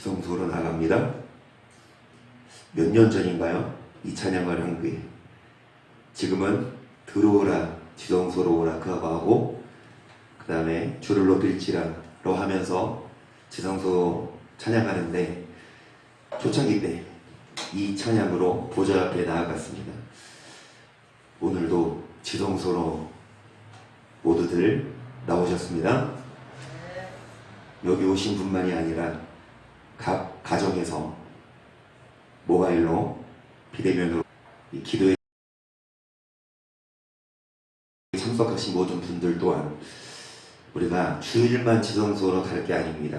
지성소로 나갑니다. 몇 년 전인가요? 이 찬양을 한 게. 지금은 들어오라 지성소로 오라 그거 하고 그 다음에 주를 높일지라로 하면서 지성소 찬양하는데 초창기 때 이 찬양으로 보좌 앞에 나아갔습니다. 오늘도 지성소로 모두들 나오셨습니다. 여기 오신 분만이 아니라 각 가정에서 모바일로 비대면으로 이 기도에 참석하신 모든 분들 또한 우리가 주일만 지성소로 갈 게 아닙니다.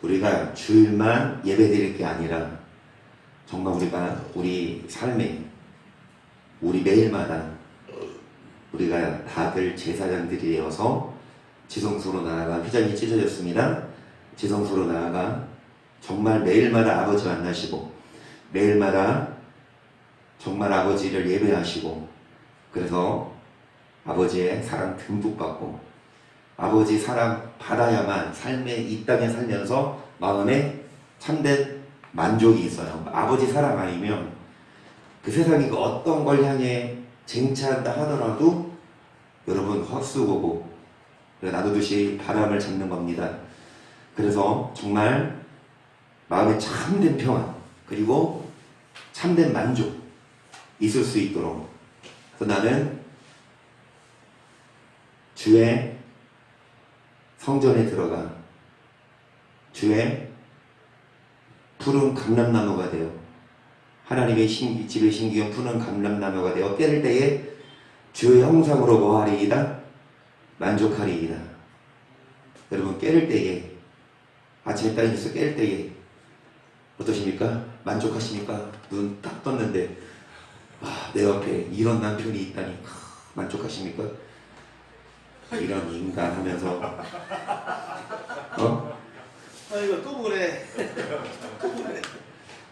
우리가 주일만 예배 드릴 게 아니라 정말 우리가 우리 삶에 우리 매일마다 우리가 다들 제사장들이 되어서 지성소로 나아가 휘장이 찢어졌습니다. 지성소로 나아가 정말 매일마다 아버지 만나시고 매일마다 정말 아버지를 예배하시고 그래서 아버지의 사랑 듬뿍 받고 아버지 사랑 받아야만 삶의 이 땅에 살면서 마음에 참된 만족이 있어요. 아버지 사랑 아니면 그 세상이 그 어떤 걸 향해 쟁취한다 하더라도 여러분 헛수고고 나누듯이 바람을 잡는 겁니다. 그래서 정말 마음에 참된 평안 그리고 참된 만족 있을 수 있도록 그래서 나는 주의 성전에 들어가 주의 푸른 감람나무가 되어 하나님의 집에 심기운 푸른 감람나무가 되어 깰 때에 주의 형상으로 뭐하리이다? 만족하리이다. 여러분 깰 때에 아침에 딱 일어나서 깰 때에 어떠십니까? 만족하십니까? 눈 딱 떴는데 내 옆에 이런 남편이 있다니 만족하십니까? 이런 인간 하면서 이거 또 그래.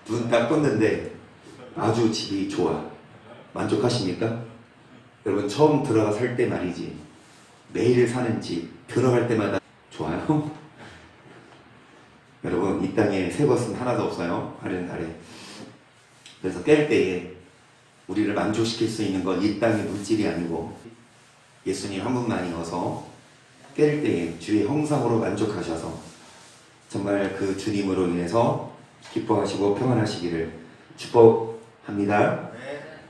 눈 딱 떴는데 아주 집이 좋아. 만족하십니까? 여러분 처음 들어가 살 때 말이지 매일 사는 집 들어갈 때마다 좋아요? 여러분 이 땅에 새 것은 하나도 없어요. 하는 날에. 그래서 깰 때에 우리를 만족시킬 수 있는 건 이 땅의 물질이 아니고 예수님 한 분만이어서 깰 때에 주의 형상으로 만족하셔서 정말 그 주님으로 인해서 기뻐하시고 평안하시기를 축복합니다.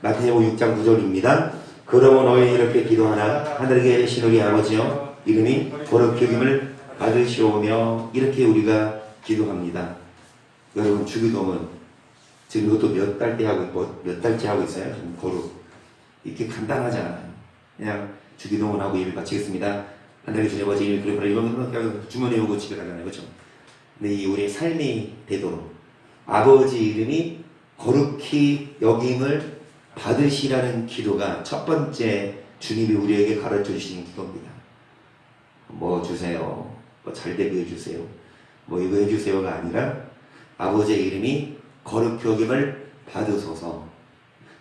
마태복음 6장 9절입니다. 그러므로 너희 이렇게 기도하나 하늘에 계신 우리 아버지여 이름이 거룩히 여김을 받으시오며 이렇게 우리가 기도합니다. 여러분 주기도문 지금 이것도 몇 달째 하고 있어요. 거룩 이렇게 간단하잖아요. 그냥 주기도문 하고 예배 마치겠습니다. 하늘에 주님 아버지 이름이 그렇구나 이런 주머니에 오고 집에 가잖아요. 그렇죠? 근데 이 우리의 삶이 되도록 아버지 이름이 거룩히 여김을 받으시라는 기도가 첫 번째 주님이 우리에게 가르쳐 주시는 기도입니다. 뭐 주세요. 뭐 잘되게 해주세요. 뭐 이거 해주세요가 아니라 아버지의 이름이 거룩히 여김을 받으소서.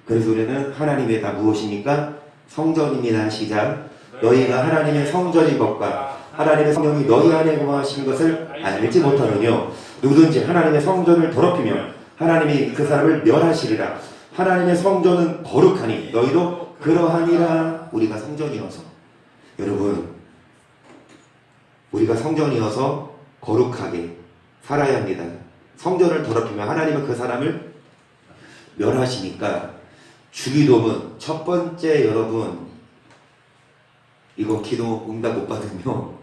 그래서 우리는 하나님의 다 무엇입니까? 성전입니다. 시작. 너희가 하나님의 성전인 것과 하나님의 성령이 너희 안에 거하시는 것을 알지 못하느뇨. 누구든지 하나님의 성전을 더럽히면 하나님이 그 사람을 멸하시리라. 하나님의 성전은 거룩하니 너희도 그러하니라. 우리가 성전이어서 여러분 우리가 성전이어서 거룩하게 살아야 합니다. 성전을 더럽히면 하나님은 그 사람을 멸하시니까 주기도문 첫 번째 여러분 이거 기도 응답 못 받으면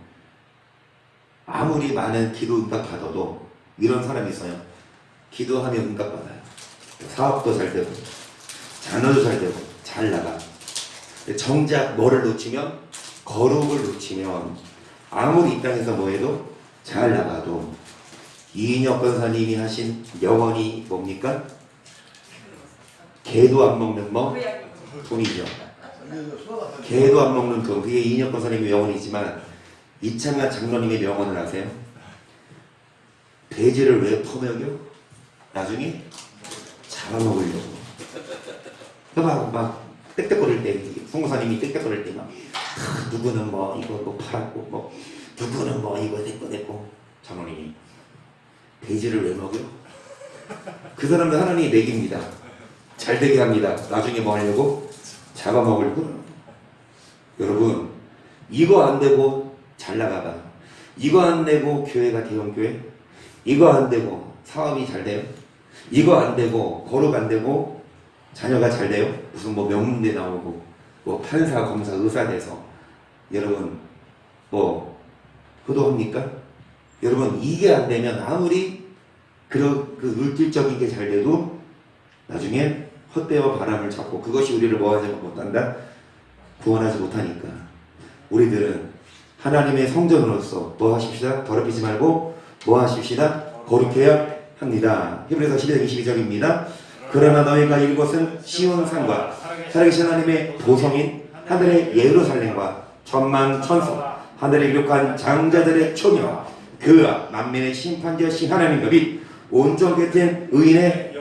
아무리 많은 기도 응답 받아도 이런 사람이 있어요. 기도하면 응답 받아요. 사업도 잘 되고 자녀도 잘 되고 잘 나가. 정작 뭐를 놓치면 거룩을 놓치면 아무리 이 땅에서 뭐해도 잘 나가도 이인혁 권사님이 하신 명언이 뭡니까? 개도 안 먹는 뭐? 돈이죠. 개도 안 먹는 돈. 그게 이인혁 권사님의 명언이지만 이창현 장로님의 명언을 아세요? 돼지를 왜 퍼먹여? 나중에 잡아먹으려고. 막 땡땡거릴 때 송사님이 땡땡거릴 때 막 누구는 뭐 이거 뭐 팔았고 뭐 누구는 뭐 이거 됐고 장로님이 돼지를 왜 먹여? 그 사람들 하나님이 먹입니다. 잘 되게 합니다. 나중에 뭐 하려고? 잡아먹으려고. 여러분, 이거 안 되고 잘 나가봐. 이거 안 되고 교회가 대형교회? 이거 안 되고 사업이 잘 돼요? 이거 안 되고 거룩 안 되고 자녀가 잘 돼요? 무슨 뭐 명문대 나오고 뭐 판사, 검사, 의사 돼서 여러분 뭐 효도합니까? 여러분 이게 안 되면 아무리 그 물질적인 게 잘 돼도 나중에 헛되어 바람을 잡고 그것이 우리를 뭐하지 못한다? 구원하지 못하니까 우리들은 하나님의 성전으로서 뭐 하십시다? 더럽히지 말고 뭐 하십시다? 거룩해야 합니다. 히브리서 12장 22절입니다. 그러나 너희가 이룰 것은 시온산과 살아계신 하나님의 도성인 하늘의 예루살렘과 천만 천성 하늘에 이룩한 장자들의 초녀 그와 만민의 심판자신 하나님과 및 온전히 된 의인의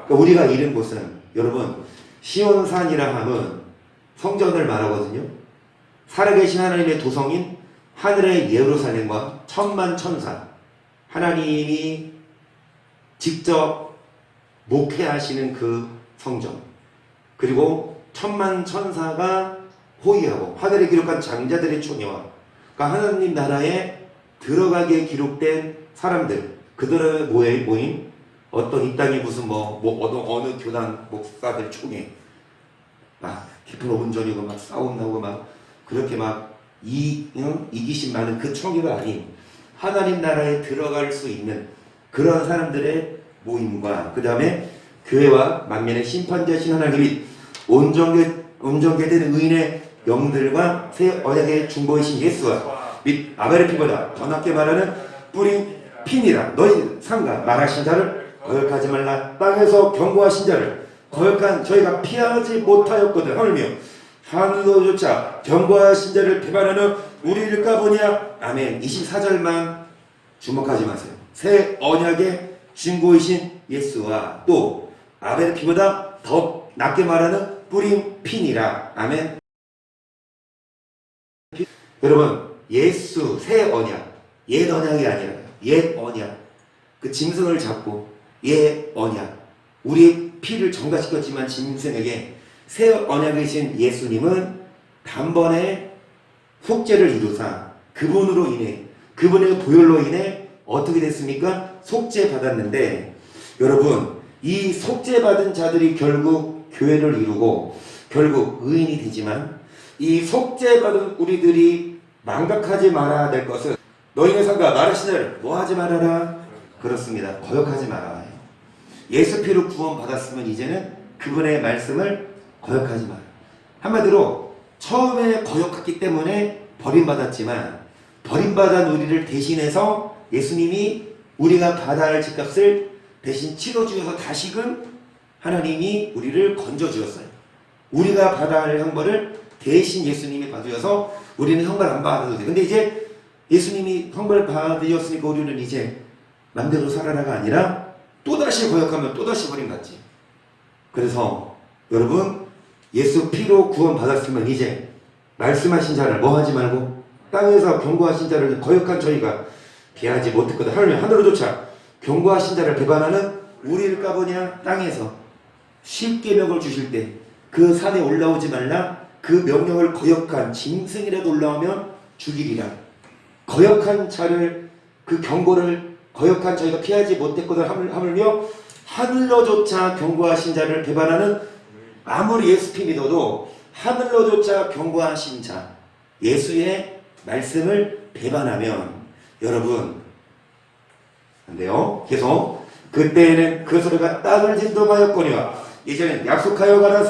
우리가 이른 곳은 여러분 시온산이라 함은 성전을 말하거든요. 살아계신 하나님의 도성인 하늘의 예루살렘과 천만 천사 하나님이 직접 목회하시는 그 성전 그리고 천만 천사가 호위하고 하늘에 기록한 장자들의 초녀와 그러니까 하나님 나라에 들어가게 기록된 사람들 그들의 모임 어떤 이 땅에 무슨 어느 교단 목사들 총회 막 깊은 온전이고 막 싸움 나고 막 그렇게 막 이기심 많은 그 총회가 아닌 하나님 나라에 들어갈 수 있는 그런 사람들의 모임과 그 다음에 교회와 만민의 심판자신 하나님이 온전게 된 의인의 영들과 새 언약의 중보이신 예수와 및 아벨의 피보다 더 낫게 말하는 뿌린 핀이라 너희 상가 말하신 자를 거역하지 말라. 땅에서 경고하신 자를 거역한 저희가 피하지 못하였거든 하물며 하늘로조차 경고하신 자를 배반하는 우리를 까보냐. 아멘. 24절만 주목하지 마세요. 새 언약의 증거이신 예수와 또 아벨의 피보다 더 낫게 말하는 뿌린 핀이라. 아멘. 여러분 예수 새 언약 옛 언약이 아니라 옛 언약 그 짐승을 잡고 옛 언약 우리의 피를 정가시켰지만 짐승에게 새 언약이신 예수님은 단번에 속죄를 이루사 그분으로 인해 그분의 보혈로 인해 어떻게 됐습니까? 속죄 받았는데 여러분 이 속죄 받은 자들이 결국 교회를 이루고 결국 의인이 되지만 이 속죄 받은 우리들이 망각하지 말아야 될 것은 너희는 상가 말하신 대로 뭐하지 말아라. 그렇습니다. 거역하지 말아야 해요. 예수 피로 구원 받았으면 이제는 그분의 말씀을 거역하지 마라. 한마디로 처음에 거역했기 때문에 버림받았지만 버림받은 우리를 대신해서 예수님이 우리가 받아야 할 집값을 대신 치러주셔서 다시금 하나님이 우리를 건져주었어요. 우리가 받아야 할 형벌을 대신 예수님이 받으셔서 우리는 형벌 안 받아도 돼. 근데 이제 예수님이 형벌 받으셨으니까 우리는 이제 맘대로 살아라가 아니라 또다시 거역하면 또다시 버림받지. 그래서 여러분 예수 피로 구원 받았으면 이제 말씀하신 자를 뭐 하지 말고 땅에서 경고하신 자를 거역한 저희가 피하지 못했거든. 하늘로조차 경고하신 자를 배반하는 우리를 까보냐. 땅에서 십계명을 주실 때 그 산에 올라오지 말라. 그 명령을 거역한 짐승이라도 올라오면 죽이리라. 거역한 자를 그 경고를 거역한 저희가 피하지 못했거든 하물며 하늘로조차 경고하신 자를 배반하는 아무리 예수 피 믿어도 하늘로조차 경고하신 자 예수의 말씀을 배반하면 여러분 안 돼요. 계속 그때에는 그 소리가 땅을 진동하였거니와 이제는 약속하여 가라.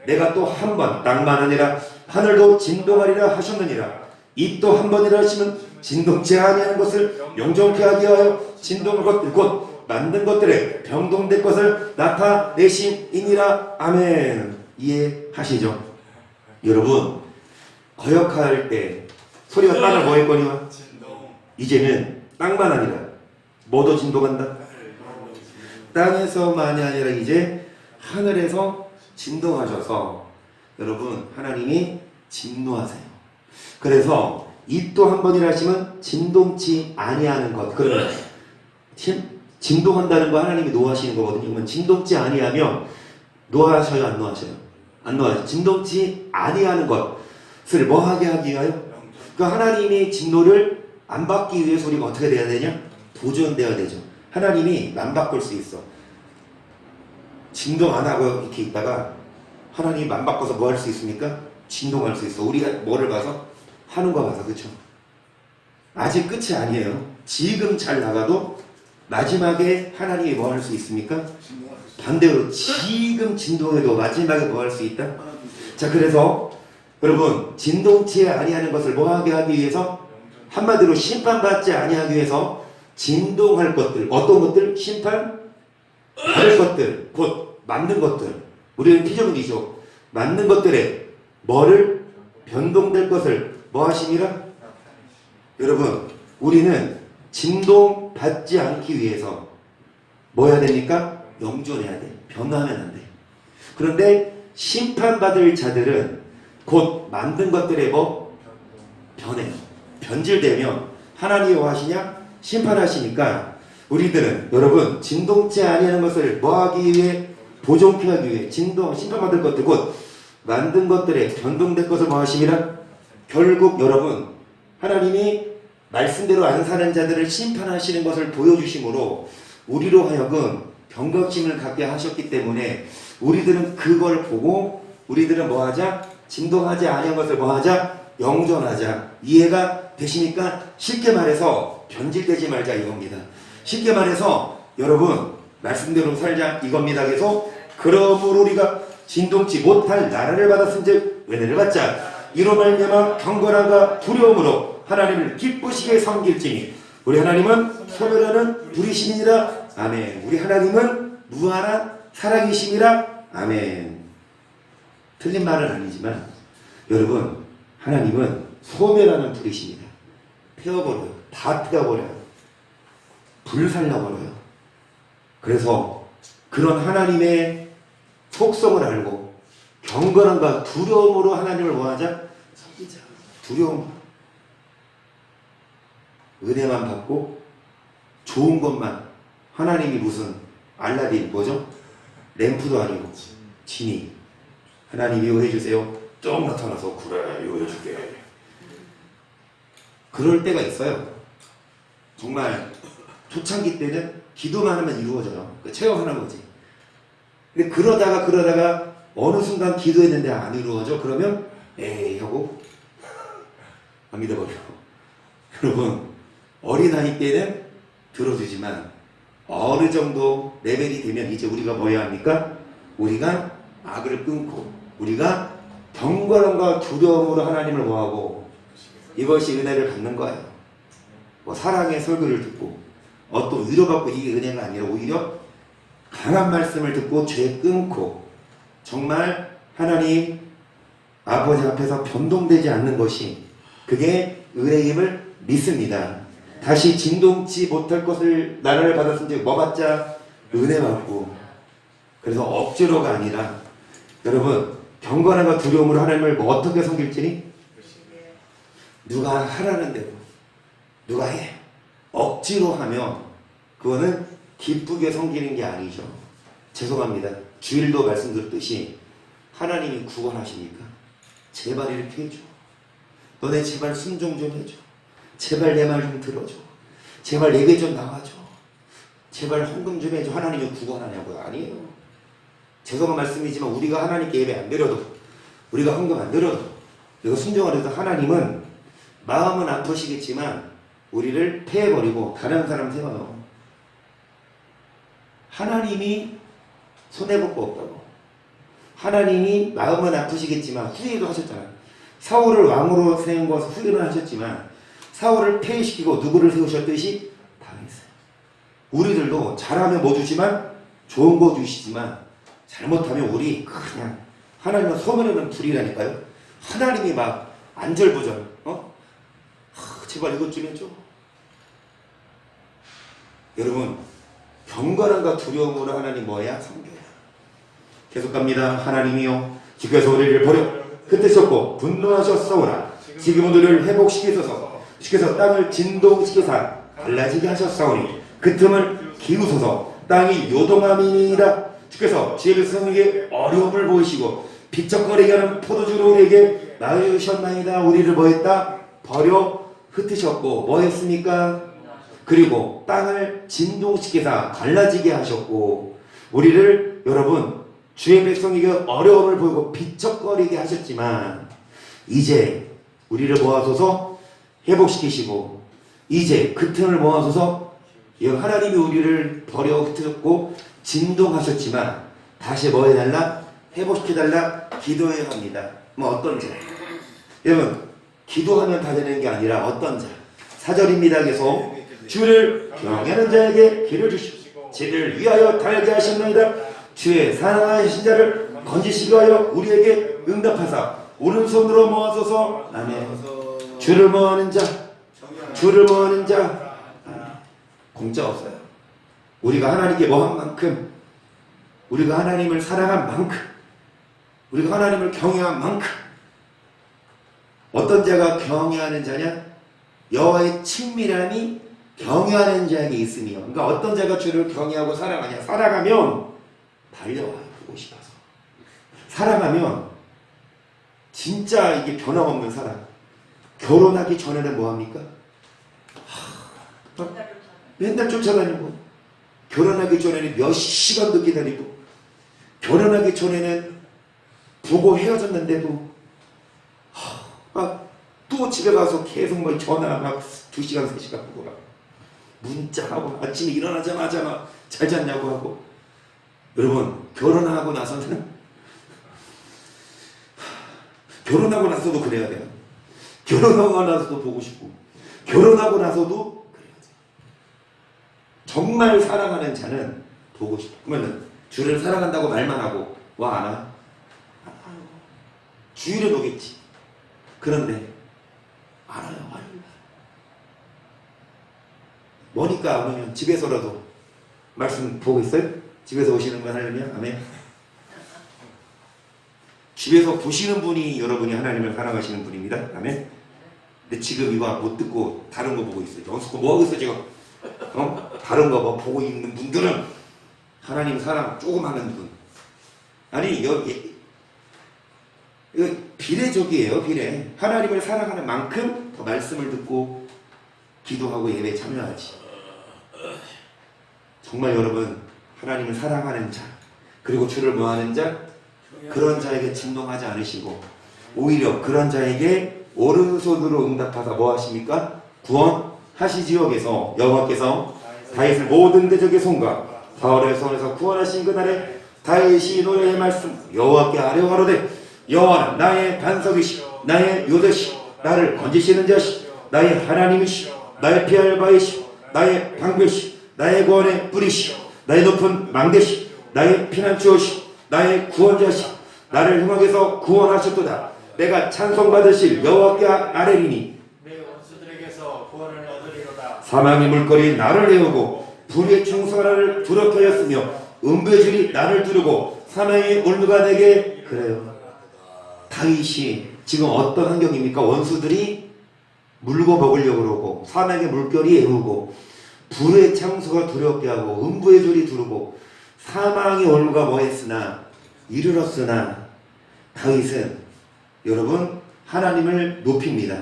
내가 또 한 번 땅만 아니라 하늘도 진동하리라 하셨느니라. 이 또 한 번이라 하시면 진동치 아니하는 것을 영정케 하게 하여 진동할 것들 곧 만든 것들에 병동될 것을 나타내심이니라. 아멘. 이해하시죠? 여러분 거역할 때 소리가 땅을 뭐 했거니와 이제는 땅만 아니라 뭐도 진동한다. 땅에서만이 아니라 이제 하늘에서 진동하셔서 여러분 하나님이 진노하세요. 그래서 이 또 한 번이라 하시면 진동치 아니하는 것. 그러면 진동한다는 거 하나님이 노하시는 거거든요. 그러면 진동치 아니하면 노하셔요, 안 노하셔요? 안 노하죠. 진동치 아니하는 것을 뭐 하게 하기 위하여? 그 하나님이 진노를 안 받기 위해서 우리가 어떻게 돼야 되냐? 도전돼야 되죠. 하나님이 안 바꿀 수 있어. 진동 안 하고 이렇게 있다가 하나님 안 바꿔서 뭐 할 수 있습니까? 진동할 수 있어. 우리가 뭐를 봐서? 하는 거 봐서. 그렇죠? 아직 끝이 아니에요. 지금 잘 나가도 마지막에 하나님이 뭐 할 수 있습니까? 반대로 지금 진동해도 마지막에 뭐 할 수 있다? 자, 그래서 여러분 진동치 아니하는 것을 뭐 하게 하기 위해서? 한마디로 심판받지 아니하기 위해서 진동할 것들, 어떤 것들? 심판할 것들, 곧 만든 것들. 우리는 피조물이죠. 만든 것들에 뭐를? 변동될 것을 뭐 하심이라? 여러분 우리는 진동받지 않기 위해서 뭐 해야 됩니까? 영존해야 돼. 변화하면 안 돼. 그런데 심판받을 자들은 곧 만든 것들에 뭐? 변해요. 변질되면 하나님이 뭐 하시냐? 심판하시니까 우리들은 여러분 진동치 아니하는 것을 뭐 하기 위해? 보존케 하기 위해 심판받을 것들 곧 만든 것들에 변동될 것을 뭐 하심이라? 결국 여러분 하나님이 말씀대로 안 사는 자들을 심판하시는 것을 보여주심으로 우리로 하여금 경각심을 갖게 하셨기 때문에 우리들은 그걸 보고 우리들은 뭐 하자? 진동하지 아니한 것을 뭐 하자? 영존하자. 이해가 되시니까 쉽게 말해서 변질되지 말자 이겁니다. 쉽게 말해서 여러분 말씀대로 살자 이겁니다. 그래서 그러므로 우리가 진동치 못할 나라를 받았은즉 은혜를 받자. 이로 말미암아 경건함과 두려움으로 하나님을 기쁘시게 섬길지니 우리 하나님은 소멸하는 불이시니라. 아멘. 우리 하나님은 무한한 사랑이시니라. 아멘. 틀린 말은 아니지만 여러분 하나님은 소멸하는 불이십니다. 태워버려요. 다 태워버려요. 불살라버려요. 그래서 그런 하나님의 속성을 알고 경건함과 두려움으로 하나님을 뭐하자? 섬기자. 두려움. 은혜만 받고 좋은 것만. 하나님이 무슨 알라딘 뭐죠? 램프도 아니고 지니. 하나님 이거 해주세요. 쭉 나타나서 그래 이거 해줄게. 그럴 때가 있어요. 정말 초창기 때는 기도만 하면 이루어져요. 체험하는 거지. 근데 그러다가 어느 순간 기도했는데 안 이루어져? 그러면 에이 하고 안 믿어버려. 여러분 어린아이 때는 들어주지만 어느 정도 레벨이 되면 이제 우리가 뭐 해야 합니까? 우리가 악을 끊고 우리가 경건함과 두려움으로 하나님을 뭐하고 이것이 은혜를 받는 거예요. 뭐 사랑의 설교를 듣고 어떤 위로받고 이게 은혜가 아니라 오히려 강한 말씀을 듣고 죄 끊고 정말 하나님 아버지 앞에서 변동되지 않는 것이 그게 은혜임을 믿습니다. 다시 진동치 못할 것을 나라를 받았은즉 뭐 받자? 은혜 받고. 그래서 억지로가 아니라 여러분 경건함과 두려움으로 하나님을 뭐 어떻게 섬길지니? 누가 하라는 대로 누가 해. 억지로 하면 그거는 기쁘게 섬기는 게 아니죠. 죄송합니다. 주일도 말씀드렸듯이 하나님이 구원하시니까 제발 이렇게 해줘. 너네 제발 순종 좀 해줘. 제발 내 말 좀 들어줘. 제발 예배 좀 나와줘. 제발 헌금 좀 해줘. 하나님이 구원하냐고요? 아니에요. 죄송한 말씀이지만 우리가 하나님께 예배 안 드려도 우리가 헌금 안 드려도 우리가 순종하려도 하나님은 마음은 아프시겠지만 우리를 패해버리고 다른 사람 세워요. 하나님이 손해볼 거 없다고. 하나님이 마음은 아프시겠지만 후회도 하셨잖아요. 사울을 왕으로 세운 것을 후회는 하셨지만 사울을 폐위시키고 누구를 세우셨듯이 당했어요. 우리들도 잘하면 뭐 주지만 좋은 거 주시지만 잘못하면 우리 그냥 하나님은 소멸하는 불이라니까요. 하나님이 막 안절부절 제발 이것 좀 해줘. 여러분 경건함과 두려움으로 하나님 뭐야? 섬겨야. 계속 갑니다. 하나님이요 주께서 우리를 버려 흩으셨고 분노하셨사오나 지금은 우리를 회복시키소서. 주께서 땅을 진동시키사 갈라지게 하셨사오니 그 틈을 기우소서. 땅이 요동함이니이다. 주께서 주의 백성에게 어려움을 보이시고 비척거리게 하는 포도주로 우리에게 낳으셨나이다. 우리를 뭐했다? 버려 흩으셨고 뭐했습니까? 그리고 땅을 진동시키사 갈라지게 하셨고 우리를 여러분 주의 백성에게 어려움을 보이고 비척거리게 하셨지만 이제 우리를 모아서서 회복시키시고 이제 그 틈을 모아서서 하나님이 우리를 버려 흩으셨고 진동하셨지만 다시 뭐 해달라? 회복시켜달라? 기도해야 합니다. 뭐 어떤 자? 여러분 기도하면 다 되는 게 아니라 어떤 자? 4절입니다. 계속 주를 경외하는 자에게 길을 주시고 지를 위하여 달게 하셨나이다. 주의 사랑하신 자를 건지시기 위하여 우리에게 응답하사 오른손으로 모아서서 아멘. 주를 모아하는 자, 주를 모아하는 자 공짜 없어요. 우리가 하나님께 뭐한 만큼, 우리가 하나님을 사랑한 만큼, 우리가 하나님을 경외한 만큼 어떤 자가 경외하는 자냐? 여호와의 친밀함이 경외하는 자에게 있으며, 그러니까 어떤 자가 주를 경외하고 사랑하냐? 사랑하면 달려와요. 보고 싶어서. 사랑하면 진짜 이게 변함없는 사랑. 결혼하기 전에는 뭐합니까? 맨날 쫓아다니고, 결혼하기 전에는 몇 시간도 기다리고, 결혼하기 전에는 보고 헤어졌는데도 또 집에 가서 계속 뭐 전화 막 2시간 3시간 보고 막 문자하고 아침에 일어나자마자 막 잘 잤냐고 하고. 여러분 결혼하고 나서는 결혼하고 나서도 그래야 돼요. 결혼하고 나서도 보고 싶고 결혼하고 나서도 그래야죠. 정말 사랑하는 자는 보고 싶어. 그러면 주를 사랑한다고 말만 하고 와 안 와? 주일은 오겠지. 그런데 안 와요. 와요. 뭐니까 안 오면 집에서라도 말씀 보고 있어요? 집에서 오시는 분 하려면 아멘. 집에서 보시는 분이 여러분이 하나님을 사랑하시는 분입니다. 아멘. 근데 지금 이거 못 듣고 다른 거 보고 있어요. 연습고 뭐 하고 있어 지금? 다른 거 뭐 보고 있는 분들은 하나님 사랑 조금 하는 분. 아니 이거 비례적이에요. 비례. 하나님을 사랑하는 만큼 더 말씀을 듣고 기도하고 예배에 참여하지. 정말 여러분 하나님을 사랑하는 자 그리고 주를 뭐하는 자 그런 자에게 진동하지 않으시고 오히려 그런 자에게 오른손으로 응답하사 뭐 하십니까? 구원하시지요. 그래서 여호와께서 다윗을 모든 대적의 손과 사울의 손에서 구원하신 그날에 다윗이 노래의 말씀 여호와께 아뢰어가로되 여호와는 나의 반석이시오 나의 요새시오 나를 건지시는 자시오 나의 하나님이시오 나의 피할 바이시오 나의 방패시오 나의 구원의 뿌리시오 나의 높은 망대시오 나의 피난처시오 나의 구원자시오 나를 흉악에서 구원하셨도다. 내가 찬송받으실 여호와께 아뢰리니 내 원수들에게서 구원을 얻으리로다. 사망의 물거리 나를 내오고 불의 충수가 나를 두렵게 하였으며 음부의 줄이 나를 두르고 사망의 울무가 내게 그래요. 다윗이 지금 어떤 환경입니까? 원수들이 물고 먹으려고 그러고 사망의 물결이 애우고 불의 창수가 두렵게 하고 음부의 줄이 두르고 사망의 올무가 뭐했으나 이르렀으나 다윗은 여러분 하나님을 높입니다.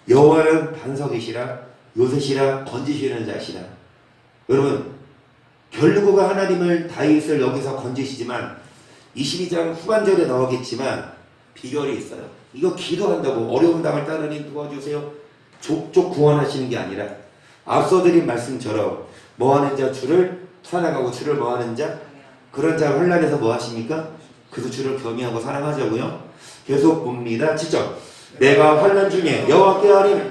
여호와는 반석이시라 요새시라 건지시는 자시라. 여러분 결국은 하나님을 다윗을 여기서 건지시지만 22장 후반절에 나오겠지만 비결이 있어요. 이거 기도한다고 어려운 당을 따르니 도와주세요. 족족 구원하시는 게 아니라 앞서 드린 말씀처럼 뭐하는 자 주를 사랑하고 주를 뭐하는 자 그런 자 환난에서 뭐 하십니까? 그래서 주를 겸이하고 사랑하자고요. 계속 봅니다. 7절 내가 환난 중에 여호와께 아뢰며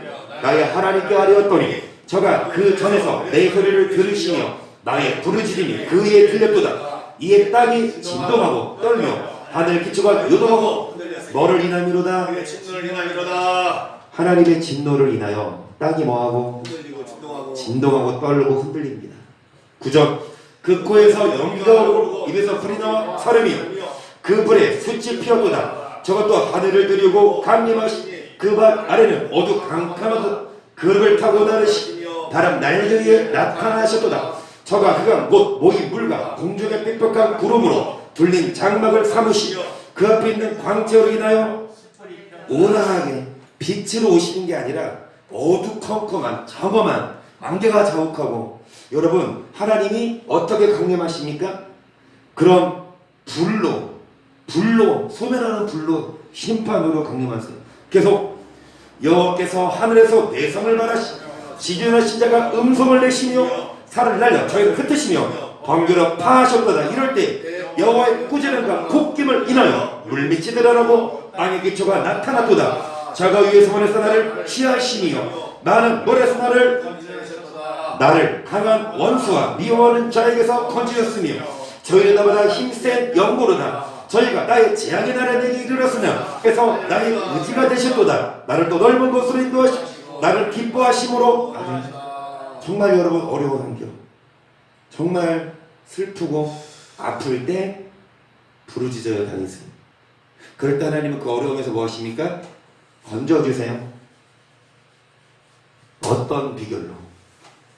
나의 하나님께 아뢰었더니 저가 그 전에서 내 소리를 들으시며 나의 부르짖음이 그의 들렸도다. 이에 땅이 진동하고 떨며 하늘 기초가 요동하고 뭐를 인함이로다? 하나님의 진노를 인하미로다. 하나님의 진노를 인하여 땅이 뭐하고? 흔들리고 진동하고 떨고 흔들립니다. 9절 그 코에서 연기가 오르고 입에서 불이 나와 사름이 그 불에 숯이 피었도다. 저것도 하늘을 들이고 강림하시 그 밭 아래는 어두 캄캄하고 그릇을 타고 나르시 바람 날개 위에 나타나셨도다. 저가 그가 곧 모이 물과 공중의 빽빽한 구름으로 둘린 장막을 삼으시며 그 앞에 있는 광채로 인하여 온화하게 빛으로 오시는 게 아니라 어두컴컴한 장엄한 안개가 자욱하고, 여러분 하나님이 어떻게 강림하십니까? 그런 불로 소멸하는 불로 심판으로 강림하세요. 계속 여호와께서 하늘에서 내성을 말하시 지존하신 자가 음성을 내시며 살을 날려 저희를 흩으시며 번개로 파하셨도다. 이럴 때 여호와의 꾸지람과 콧김을 인하여 물밑이 드러나고 땅의 기초가 나타났도다. 자가 위에서 보내서 나를 취하시며 나는 모래에서 나를 강한 원수와 미워하는 자에게서 건지셨으며 저희는 나보다 힘센 영고로다. 저희가 나의 재앙의 날에 내게 이르렀으며 그래서 나의 의지가 되셨도다. 나를 또 넓은 곳으로 인도하시고 나를 기뻐하심으로. 정말 여러분 어려운 환경, 정말 슬프고 아플 때 부르짖어야 다니세요. 그럴 때 하나님은 그 어려움에서 뭐 하십니까? 건져주세요. 어떤 비결로?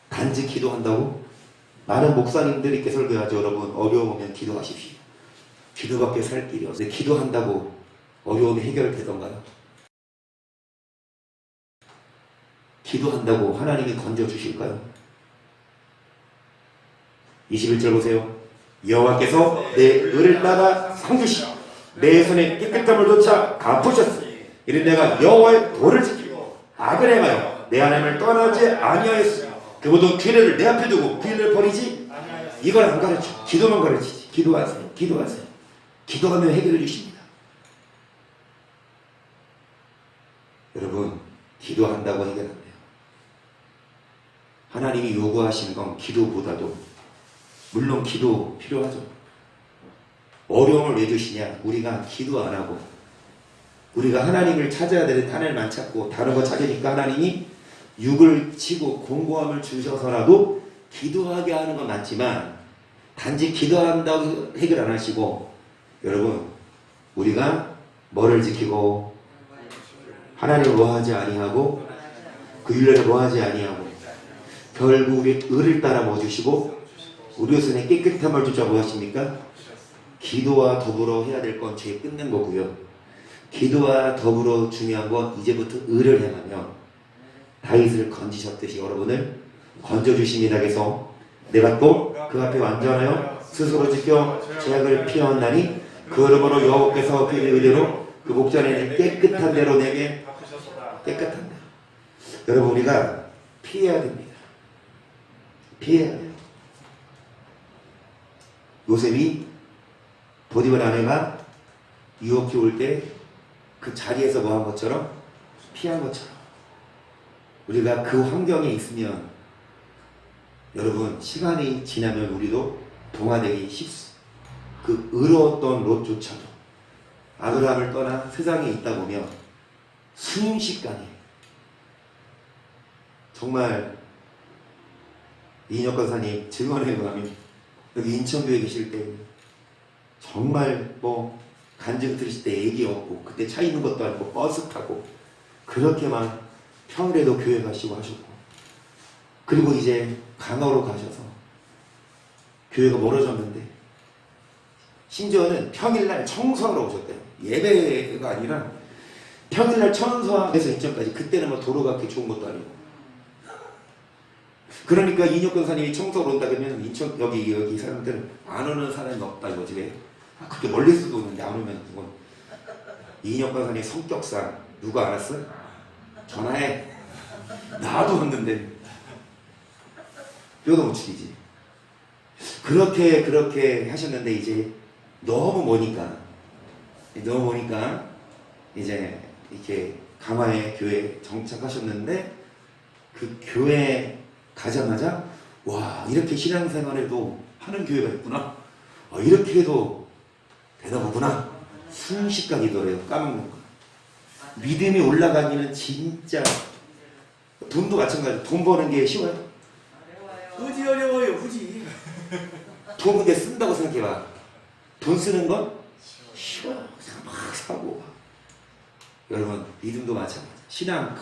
단지 기도한다고? 많은 목사님들이 이렇게 설교하죠. 여러분 어려움 오면 기도하십시오. 기도밖에 살 길이 없어요. 기도한다고 어려움이 해결되던가요? 기도한다고 하나님이 건져주실까요? 21절 보세요. 여호와께서 내 의를 따라 상주시 내 손에 깨끗함을 쫓아 갚으셨으니 이는 내가 여호와의 도를 지키고 악을 행하여 내 하나님을 떠나지 아니하였으며 그보다 규례를 내 앞에 두고 그 일을 버리지 이걸 안 가르쳐. 기도만 가르치지. 기도하세요. 기도하세요. 기도하면 해결해 주십니다. 여러분 기도한다고 해결 안 돼요. 하나님이 요구하시는 건 기도보다도, 물론 기도 필요하죠. 어려움을 왜 주시냐? 우리가 기도 안 하고 우리가 하나님을 찾아야 되는데 하나님만 찾고 다른 거 찾으니까 하나님이 육을 치고 공고함을 주셔서라도 기도하게 하는 건 맞지만, 단지 기도한다고 해결 안 하시고, 여러분 우리가 뭐를 지키고 하나님을 뭐하지 아니하고 그 율례를 뭐하지 아니하고 결국 우리 의를 따라 뭐 주시고 우리 손에 깨끗함을 주자 뭐 하십니까? 기도와 더불어 해야 될 건 죄 끊는 거고요. 기도와 더불어 중요한 건 이제부터 의를 행하면 다윗을 건지셨듯이 여러분을 건져주십니다. 그래서 내가 또 그 앞에 완전하여 스스로 지켜 죄악을 피하였나니 그 이름으로 여호와께서 그 의대로 그 목전에는 깨끗한 대로 내게 깨끗한 대로. 여러분 우리가 피해야 됩니다. 피해야 돼요. 요셉이 보디발 아내가 유혹해 올 때 그 자리에서 뭐 한 것처럼 피한 것처럼 우리가 그 환경에 있으면 여러분 시간이 지나면 우리도 동화되기 쉽습니다. 그 의로웠던 롯조차도 아브라함을 떠나 세상에 있다 보면 순식간에 정말 이인혁 권사님 증언에 의하면 여기 인천교회 계실 때 정말 뭐 간증 들으실 때 애기 없고 그때 차 있는 것도 아니고 버스 타고 그렇게만 평일에도 교회 가시고 하셨고, 그리고 이제 강화로 가셔서 교회가 멀어졌는데 심지어는 평일날 청소하러 오셨대요. 예배가 아니라 평일날 청소하면서 인천까지. 그때는 뭐 도로가 그렇게 좋은 것도 아니고. 그러니까 이인혁 권사님이 청소를 온다 그러면 인천 여기 사람들은 안 오는 사람이 없다 이거지. 그렇게 멀리서도 오는데 안 오면 그건 이인혁 권사님 성격상 누가 알았어? 전화해. 나도 왔는데 뼈도 못 치기지. 그렇게 하셨는데 이제 너무 머니까 이제 이렇게 강화의 교회에 정착하셨는데 그 교회 가자마자 와 이렇게 신앙생활에도 하는 교회가 있구나. 이렇게 해도 되나 보구나. 순식간이더래요. 까먹는 거. 믿음이 올라가기는 진짜 돈도 마찬가지로 돈 버는 게 쉬워요? 굳이 어려워요. 굳이. 돈 근데 쓴다고 생각해봐. 돈 쓰는 건 쉬워요. 그냥 막 사고. 여러분 믿음도 마찬가지. 신앙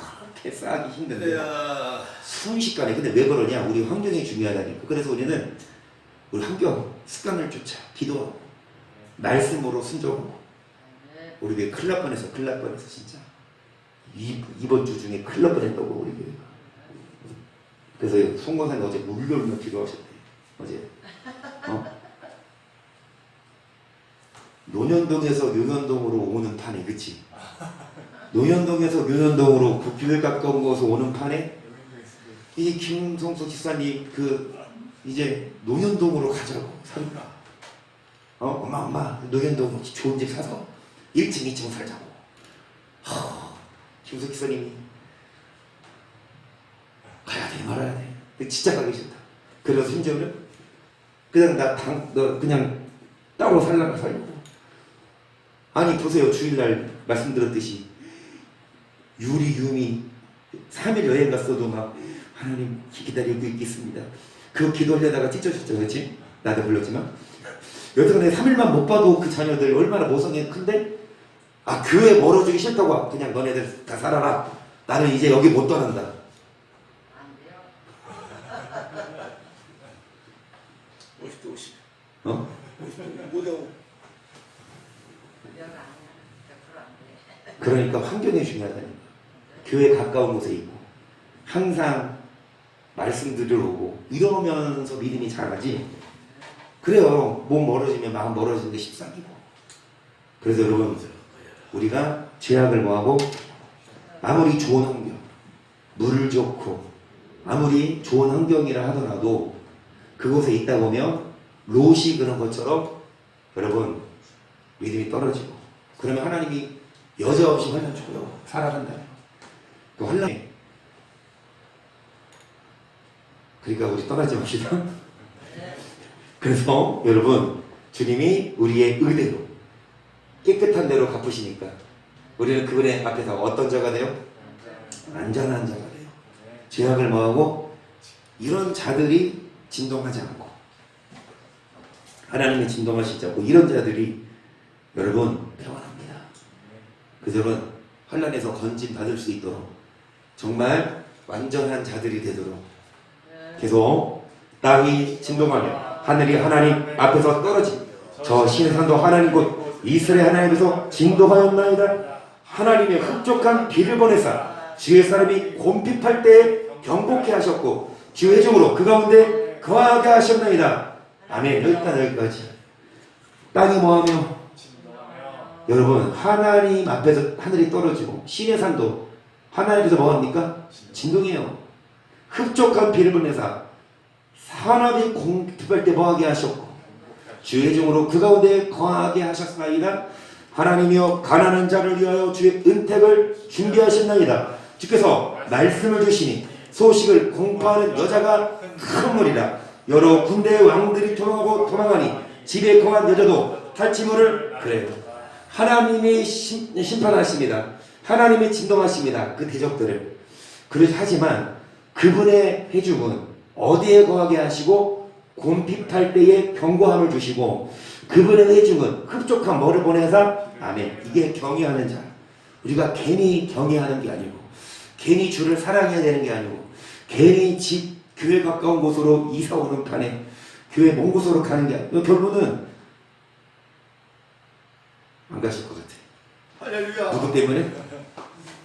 패스하기 힘든데 야. 순식간에. 근데 왜 그러냐? 우리 환경이 중요하다니까. 그래서 우리는 우리 환경 습관을 쫓아 기도하고 말씀으로 순종하고. 우리 교회 큰일 날 뻔했어. 큰일 날 뻔했어 진짜. 이번 주 중에 큰일 날 뻔했다고 우리 교회가. 그래서 송건사님 어제 울며 기도하셨대. 어제 논현동에서 묘현동으로 오는 판에, 그치? 논현동에서 묘현동으로 그 교회 가까운 곳에서 오는 판에 이 김성수 집사님 이제 논현동으로 가자고 산다. 엄마 논현동 좋은 집 사서 1층 2층 살자고. 김성수 집사님이 가야 돼 말아야 돼. 근데 진짜 가기 싫다. 그래서 심지어는 그냥 너 그냥 따로 살려고. 아니 보세요. 주일날 말씀드렸듯이 유미 3일 여행 갔어도 막 하나님 기다리고 있겠습니다. 그 기도하려다가 찢어졌죠. 그렇지? 나도 불렀지만 여태까지 3일만 못 봐도 그 자녀들 얼마나 모성이 큰데 교회 멀어지기 싫다고. 그냥 너네들 다 살아라. 나는 이제 여기 못 떠난다. 안 돼요. 50대 50. 50대 못하고. 몇 아니야. 100%안 돼. 그러니까 환경이 중요하다니까. 교회 가까운 곳에 있고 항상 말씀 들으러 오고 이러면서 믿음이 자라지. 그래요. 몸 멀어지면 마음 멀어지는 게 십상이고. 그래서 여러분 우리가 죄악을 뭐하고 아무리 좋은 환경, 물 좋고 아무리 좋은 환경이라 하더라도 그곳에 있다 보면 롯이 그런 것처럼 여러분 믿음이 떨어지고, 그러면 하나님이 여지없이 환란 주고요 살아간다. 그 환란에 그러니까 우리 떠나지 맙시다. 그래서 여러분 주님이 우리의 의대로 깨끗한 대로 갚으시니까 우리는 그분의 앞에서 어떤 자가 돼요? 안전한 자가 돼요. 죄악을 뭐하고 이런 자들이 진동하지 않고 하나님이 진동하시지 않고 이런 자들이 여러분 평안합니다. 그래서 여러분 환난에서 건진 받을 수 있도록 정말 완전한 자들이 되도록 계속 땅이 진동하며 하늘이 하나님 앞에서 떨어지 저 신산도 하나님 곧 이스라엘 하나님께서 진동하였나이다. 하나님의 흡족한 비를 보내사 주의 사람이 곰핍할 때에 경고케 하셨고 주의 회중으로 그 가운데 거하게 하셨나이다. 아멘. 여기까지. 땅이 뭐하며 여러분 하나님 앞에서 하늘이 떨어지고 신의 산도 하나님께서 뭐합니까? 진동해요. 흡족한 비를 보내사 사람이 공급할 때 뭐하게 하셨고 주의 종으로 그 가운데 거하게 하셨나이다. 하나님이여 가난한 자를 위하여 주의 은택을 준비하셨나이다. 주께서 말씀을 주시니 소식을 공포하는 여자가 큰 물이라. 여러 군대의 왕들이 도망하니 집에 거한 여자도 탈취물을 그래요. 하나님이 심판하십니다. 하나님이 진동하십니다. 그 대적들을. 하지만 그분의 회중은 어디에 거하게 하시고 곰핍할 때에 경고함을 주시고 그분의 회중은 흡족한 뭐를 보내사 아멘. 이게 경외하는 자. 우리가 괜히 경외하는 게 아니고 괜히 주를 사랑해야 되는 게 아니고 괜히 교회 가까운 곳으로 이사 오는 판에 교회 먼 곳으로 가는 게 아니고 결론은 안 가실 것 같아. 할렐루야. 누구 때문에?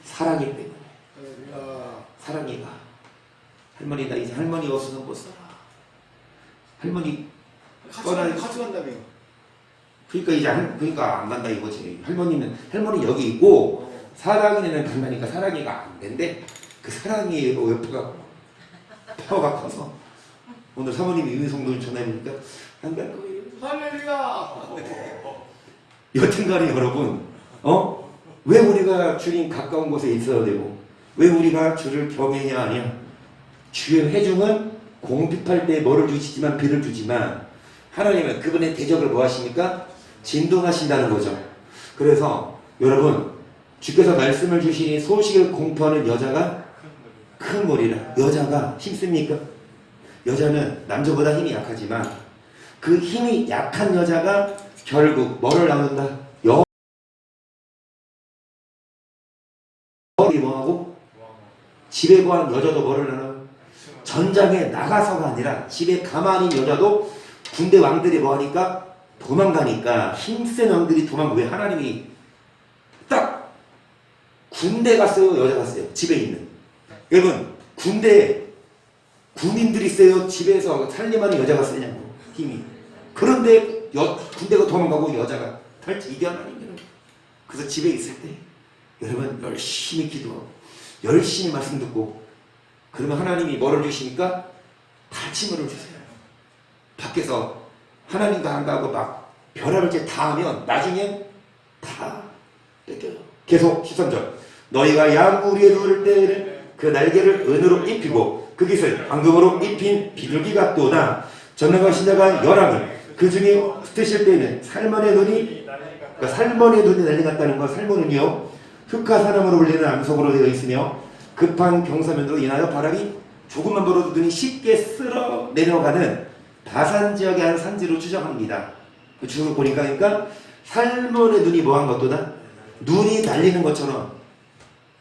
사랑이 때문에. 할렐루야. 사랑이가 할머니 나 이제 할머니 없어서 못 살아. 할머니 같이 간다며. 그러니까 그러니까 안 간다 이거지. 할머니 여기 있고 사랑이는 간다니까 사랑이가 안 된대. 그 사랑이 옆에가 파워가 커서 오늘 사모님이 유미성도 전화해보니까 안 갈 거예요. 할렐루야. 여튼간에 여러분 왜 우리가 주님 가까운 곳에 있어야 되고 왜 우리가 주를 경외해야 하냐. 주의 회중은 공핍할 때 뭐를 주시지만 비를 주지만 하나님은 그분의 대적을 뭐 하십니까? 진동하신다는 거죠. 그래서 여러분 주께서 말씀을 주시니 소식을 공포하는 여자가 큰 물이라. 여자가 힘씁니까? 여자는 남자보다 힘이 약하지만 그 힘이 약한 여자가 결국 뭐를 나눈다? 열이 뭐하고? 집에 거한 여자도 뭐를 하나? 전장에 나가서가 아니라 집에 가만히 있는 여자도 군대 왕들이 뭐 하니까 도망가니까 힘센 왕들이 도망가. 왜? 하나님이 딱 군대 갔어요, 여자 갔어요? 집에 있는. 여러분 군대 군인들이 있어요, 집에서 살림하는 여자가 쓰냐고 힘이. 그런데 군대가 도망가고 여자가 탈지. 이게 하나님이에요. 그래서 집에 있을 때 여러분 열심히 기도하고 열심히 말씀 듣고 그러면 하나님이 뭐를 주시니까 탈취물을 주세요. 밖에서 하나님과 안 가고 막 벼락을 다 하면 나중엔 다 뺏겨요. 계속 13절 너희가 양구리에 누울 때에는 그 날개를 은으로 입히고 그 깃을 황금으로 입힌 비둘기 같도다. 전능하신 자가 열왕을 그 중에 흩으실 때에는 살몬의 눈이 살몬의 눈이 날려갔다는 것. 살몬은요 흑화 사람으로 불리는 암석으로 되어 있으며 급한 경사면으로 인하여 바람이 조금만 불어도 눈이 쉽게 쓸어 내려가는 바산 지역의 한 산지로 추정합니다. 그 주석을 보니까 그러니까 살몬의 눈이 뭐한 것도다? 눈이 날리는 것처럼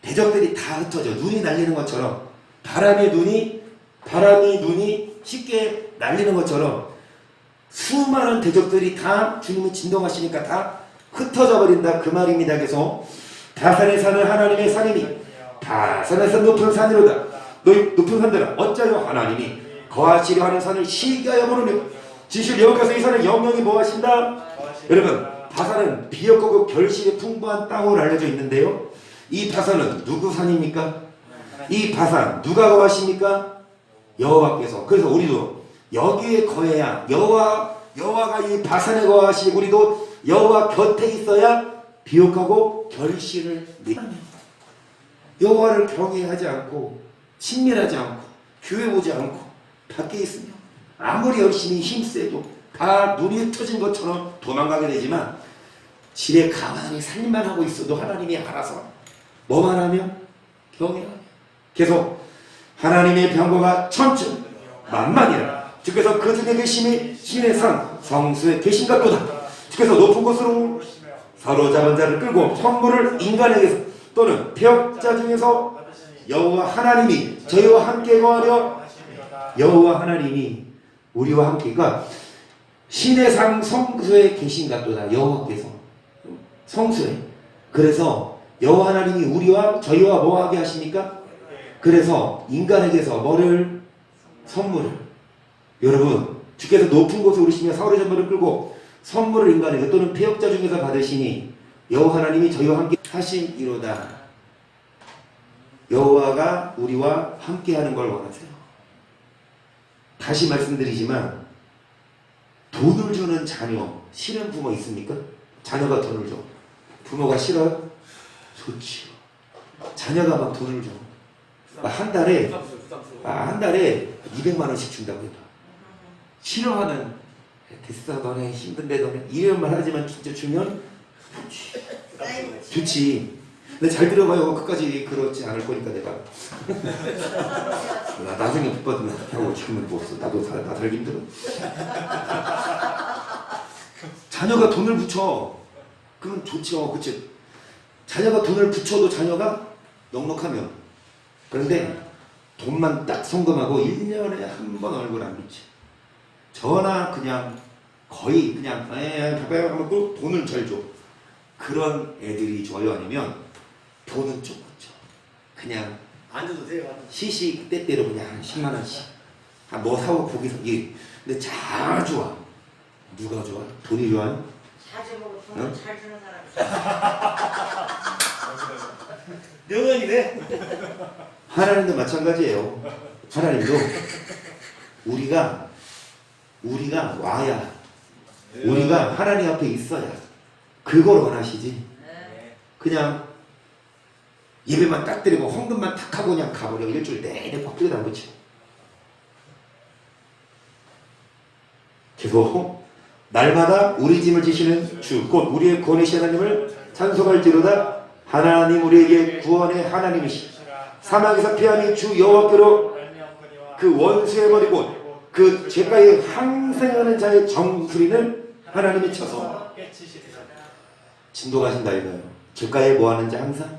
대적들이 다 흩어져. 눈이 날리는 것처럼 바람이 눈이 쉽게 날리는 것처럼 수많은 대적들이 다 주님을 진동하시니까 다 흩어져 버린다 그 말입니다. 그래서 바산에 사는 하나님의 산이니 바산에서 높은 산이로다. 너희 높은 산들아 어찌하여 하나님이 거하시려 하는 산을 시기하여 보느냐. 진실 여호와께서 이 산을 영영히 뭐 하신다? 여러분 바산은 비옥하고 결실이 풍부한 땅으로 알려져 있는데요. 이 바산은 누구 산입니까? 이 바산 누가 거하십니까? 여호와께서. 그래서 우리도 여기에 거해야 여호와가 이 바산에 거하시고 우리도 여호와 곁에 있어야 비옥하고 결실을 내며 여호와를 경외하지 않고 친밀하지 않고 교회 오지 않고 밖에 있으며 아무리 열심히 힘써도 다 눈이 흩어진 것처럼 도망가게 되지만 집에 가만히 살림만 하고 있어도 하나님이 알아서 뭐만 하면 경외하며 계속 하나님의 병거가 천천 만만이라. 주께서 그 중에 계심이 신의 산 성수에 계신 같도다. 주께서 높은 곳으로 사로잡은 자를 끌고 선물을 인간에게서 또는 폐역자 중에서 여호와 하나님이 저희와 함께 거하려. 여호와 하나님이 우리와 함께, 그러니까 신의 상 성수에 계신 같도다. 여호와께서 성수에. 그래서 여호와 하나님이 우리와 저희와 뭐하게 하십니까? 그래서 인간에게서 뭐를? 선물을. 여러분 주께서 높은 곳에 오르시며 사울의 전물을 끌고 선물을 인간에게 또는 폐역자 중에서 받으시니 여호와 하나님이 저희와 함께 하시기로다. 여호와가 우리와 함께하는 걸 원하세요. 다시 말씀드리지만 돈을 주는 자녀 싫은 부모 있습니까? 자녀가 돈을 줘. 부모가 싫어요? 좋지요. 자녀가 막 돈을 줘. 한 달에 200만 원씩 준다고 해봐. 싫어하는 됐어 너네 힘든데 너네 이런 말 하지만 진짜 주면 좋지. 근데 잘 들어봐요. 끝까지 그렇지 않을 거니까 내가 나중에 못 받으면 하고 지금은 못 써. 나도 나 살기 힘들어. 자녀가 돈을 붙여. 그건 좋죠. 그치? 자녀가 돈을 붙여도 자녀가 넉넉하면. 그런데 돈만 딱 송금하고 1년에 한 번 얼굴 안 비치. 전화 그냥 거의 그냥 바빠요 하면 또 돈을 잘 줘. 그런 애들이 좋아요? 아니면 돈은 좀 없죠. 그냥 안 줘도 돼요. 시시 때때로 그냥 한 10만 원씩 뭐 사고 거기서 일. 근데 잘 좋아. 누가 좋아? 돈이 좋아요? 자주 먹고 돈을 응? 잘 주는 사람이 명언이네. 하나님도 마찬가지예요. 하나님도 우리가 와야, 우리가 하나님 앞에 있어야 그걸 원하시지. 그냥 예배만 딱 드리고 헌금만 탁 하고 그냥 가버려. 일주일 내내 꽉 안 붙여. 계속 날마다 우리 짐을 지시는 주 곧 우리의 구원이신 하나님을 찬송할지로다. 하나님 우리에게 구원의 하나님이시 사막에서 피함이 주 여호와께로 그 원수의 머리고 그 죄가에 항생하는 자의 정수리는 하나님이 쳐서 진동하신다 이거예요. 죄가에 뭐 하는지 항상.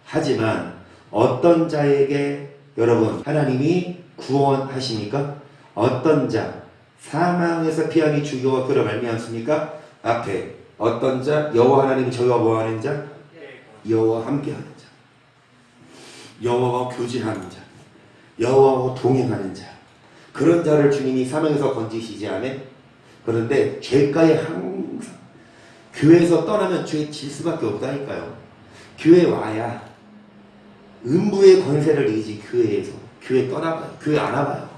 하지만 어떤 자에게 여러분 하나님이 구원하십니까? 어떤 자 사망에서 피함이 주여와 그로 말미암습니까? 앞에 어떤 자 여호와 하나님이 저희와 뭐하는 자? 여호와 함께하는 자, 여호와와 교제하는 자, 여호와와 동행하는 자, 그런 자를 주님이 사망에서 건지시지 않아? 그런데 죄가에 항상 교회에서 떠나면 죄 질 수밖에 없다니까요. 교회 와야 음부의 권세를 이기지. 교회에서 교회 떠나봐요. 교회 안 와봐요.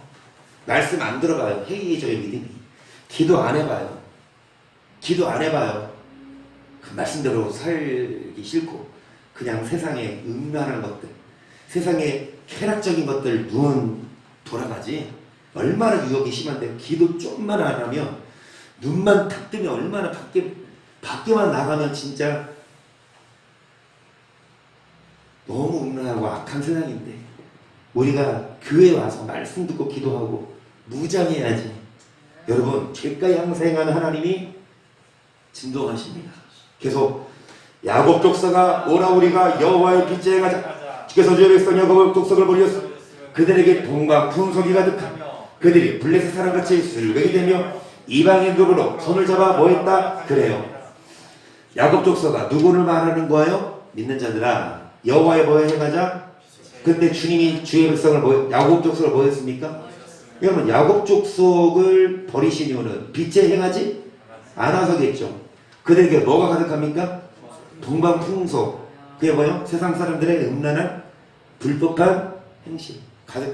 말씀 안 들어봐요. 해이해져요. 믿음이. 기도 안 해봐요. 기도 안 해봐요. 그 말씀대로 살기 싫고 그냥 세상에 음란한 것들, 세상에 쾌락적인 것들 누운 돌아가지. 얼마나 유혹이 심한데 기도 좀만 안 하면 눈만 탁 뜨면 얼마나 밖에만 나가면 진짜 너무 음란하고 악한 세상인데 우리가 교회 와서 말씀 듣고 기도하고 무장해야지. 여러분 죄가에 항생하는 하나님이 진동하십니다. 계속 야곱 족속아 오라 우리가 여호와의 빛에 가자. 주께서 주의 백성 야곱의 족속을 버렸어. 그들에게 돈과 풍속이 가득하며 그들이 블레셋 사람같이 술백이 되며 이방인급으로 손을 잡아 뭐했다? 그래요. 야곱 족속아 누구를 말하는 거예요? 믿는 자들아 여호와의 뭐에 행하자. 근데 주님이 주의 백성을 야곱 족속을 뭐 했습니까? 여러분 야곱 족속을 버리신 이유는 빛에 행하지 않아서겠죠. 그들에게 뭐가 가득합니까? 동방풍속. 그게 뭐예요? 세상 사람들의 음란한 불법한 행실 가득해.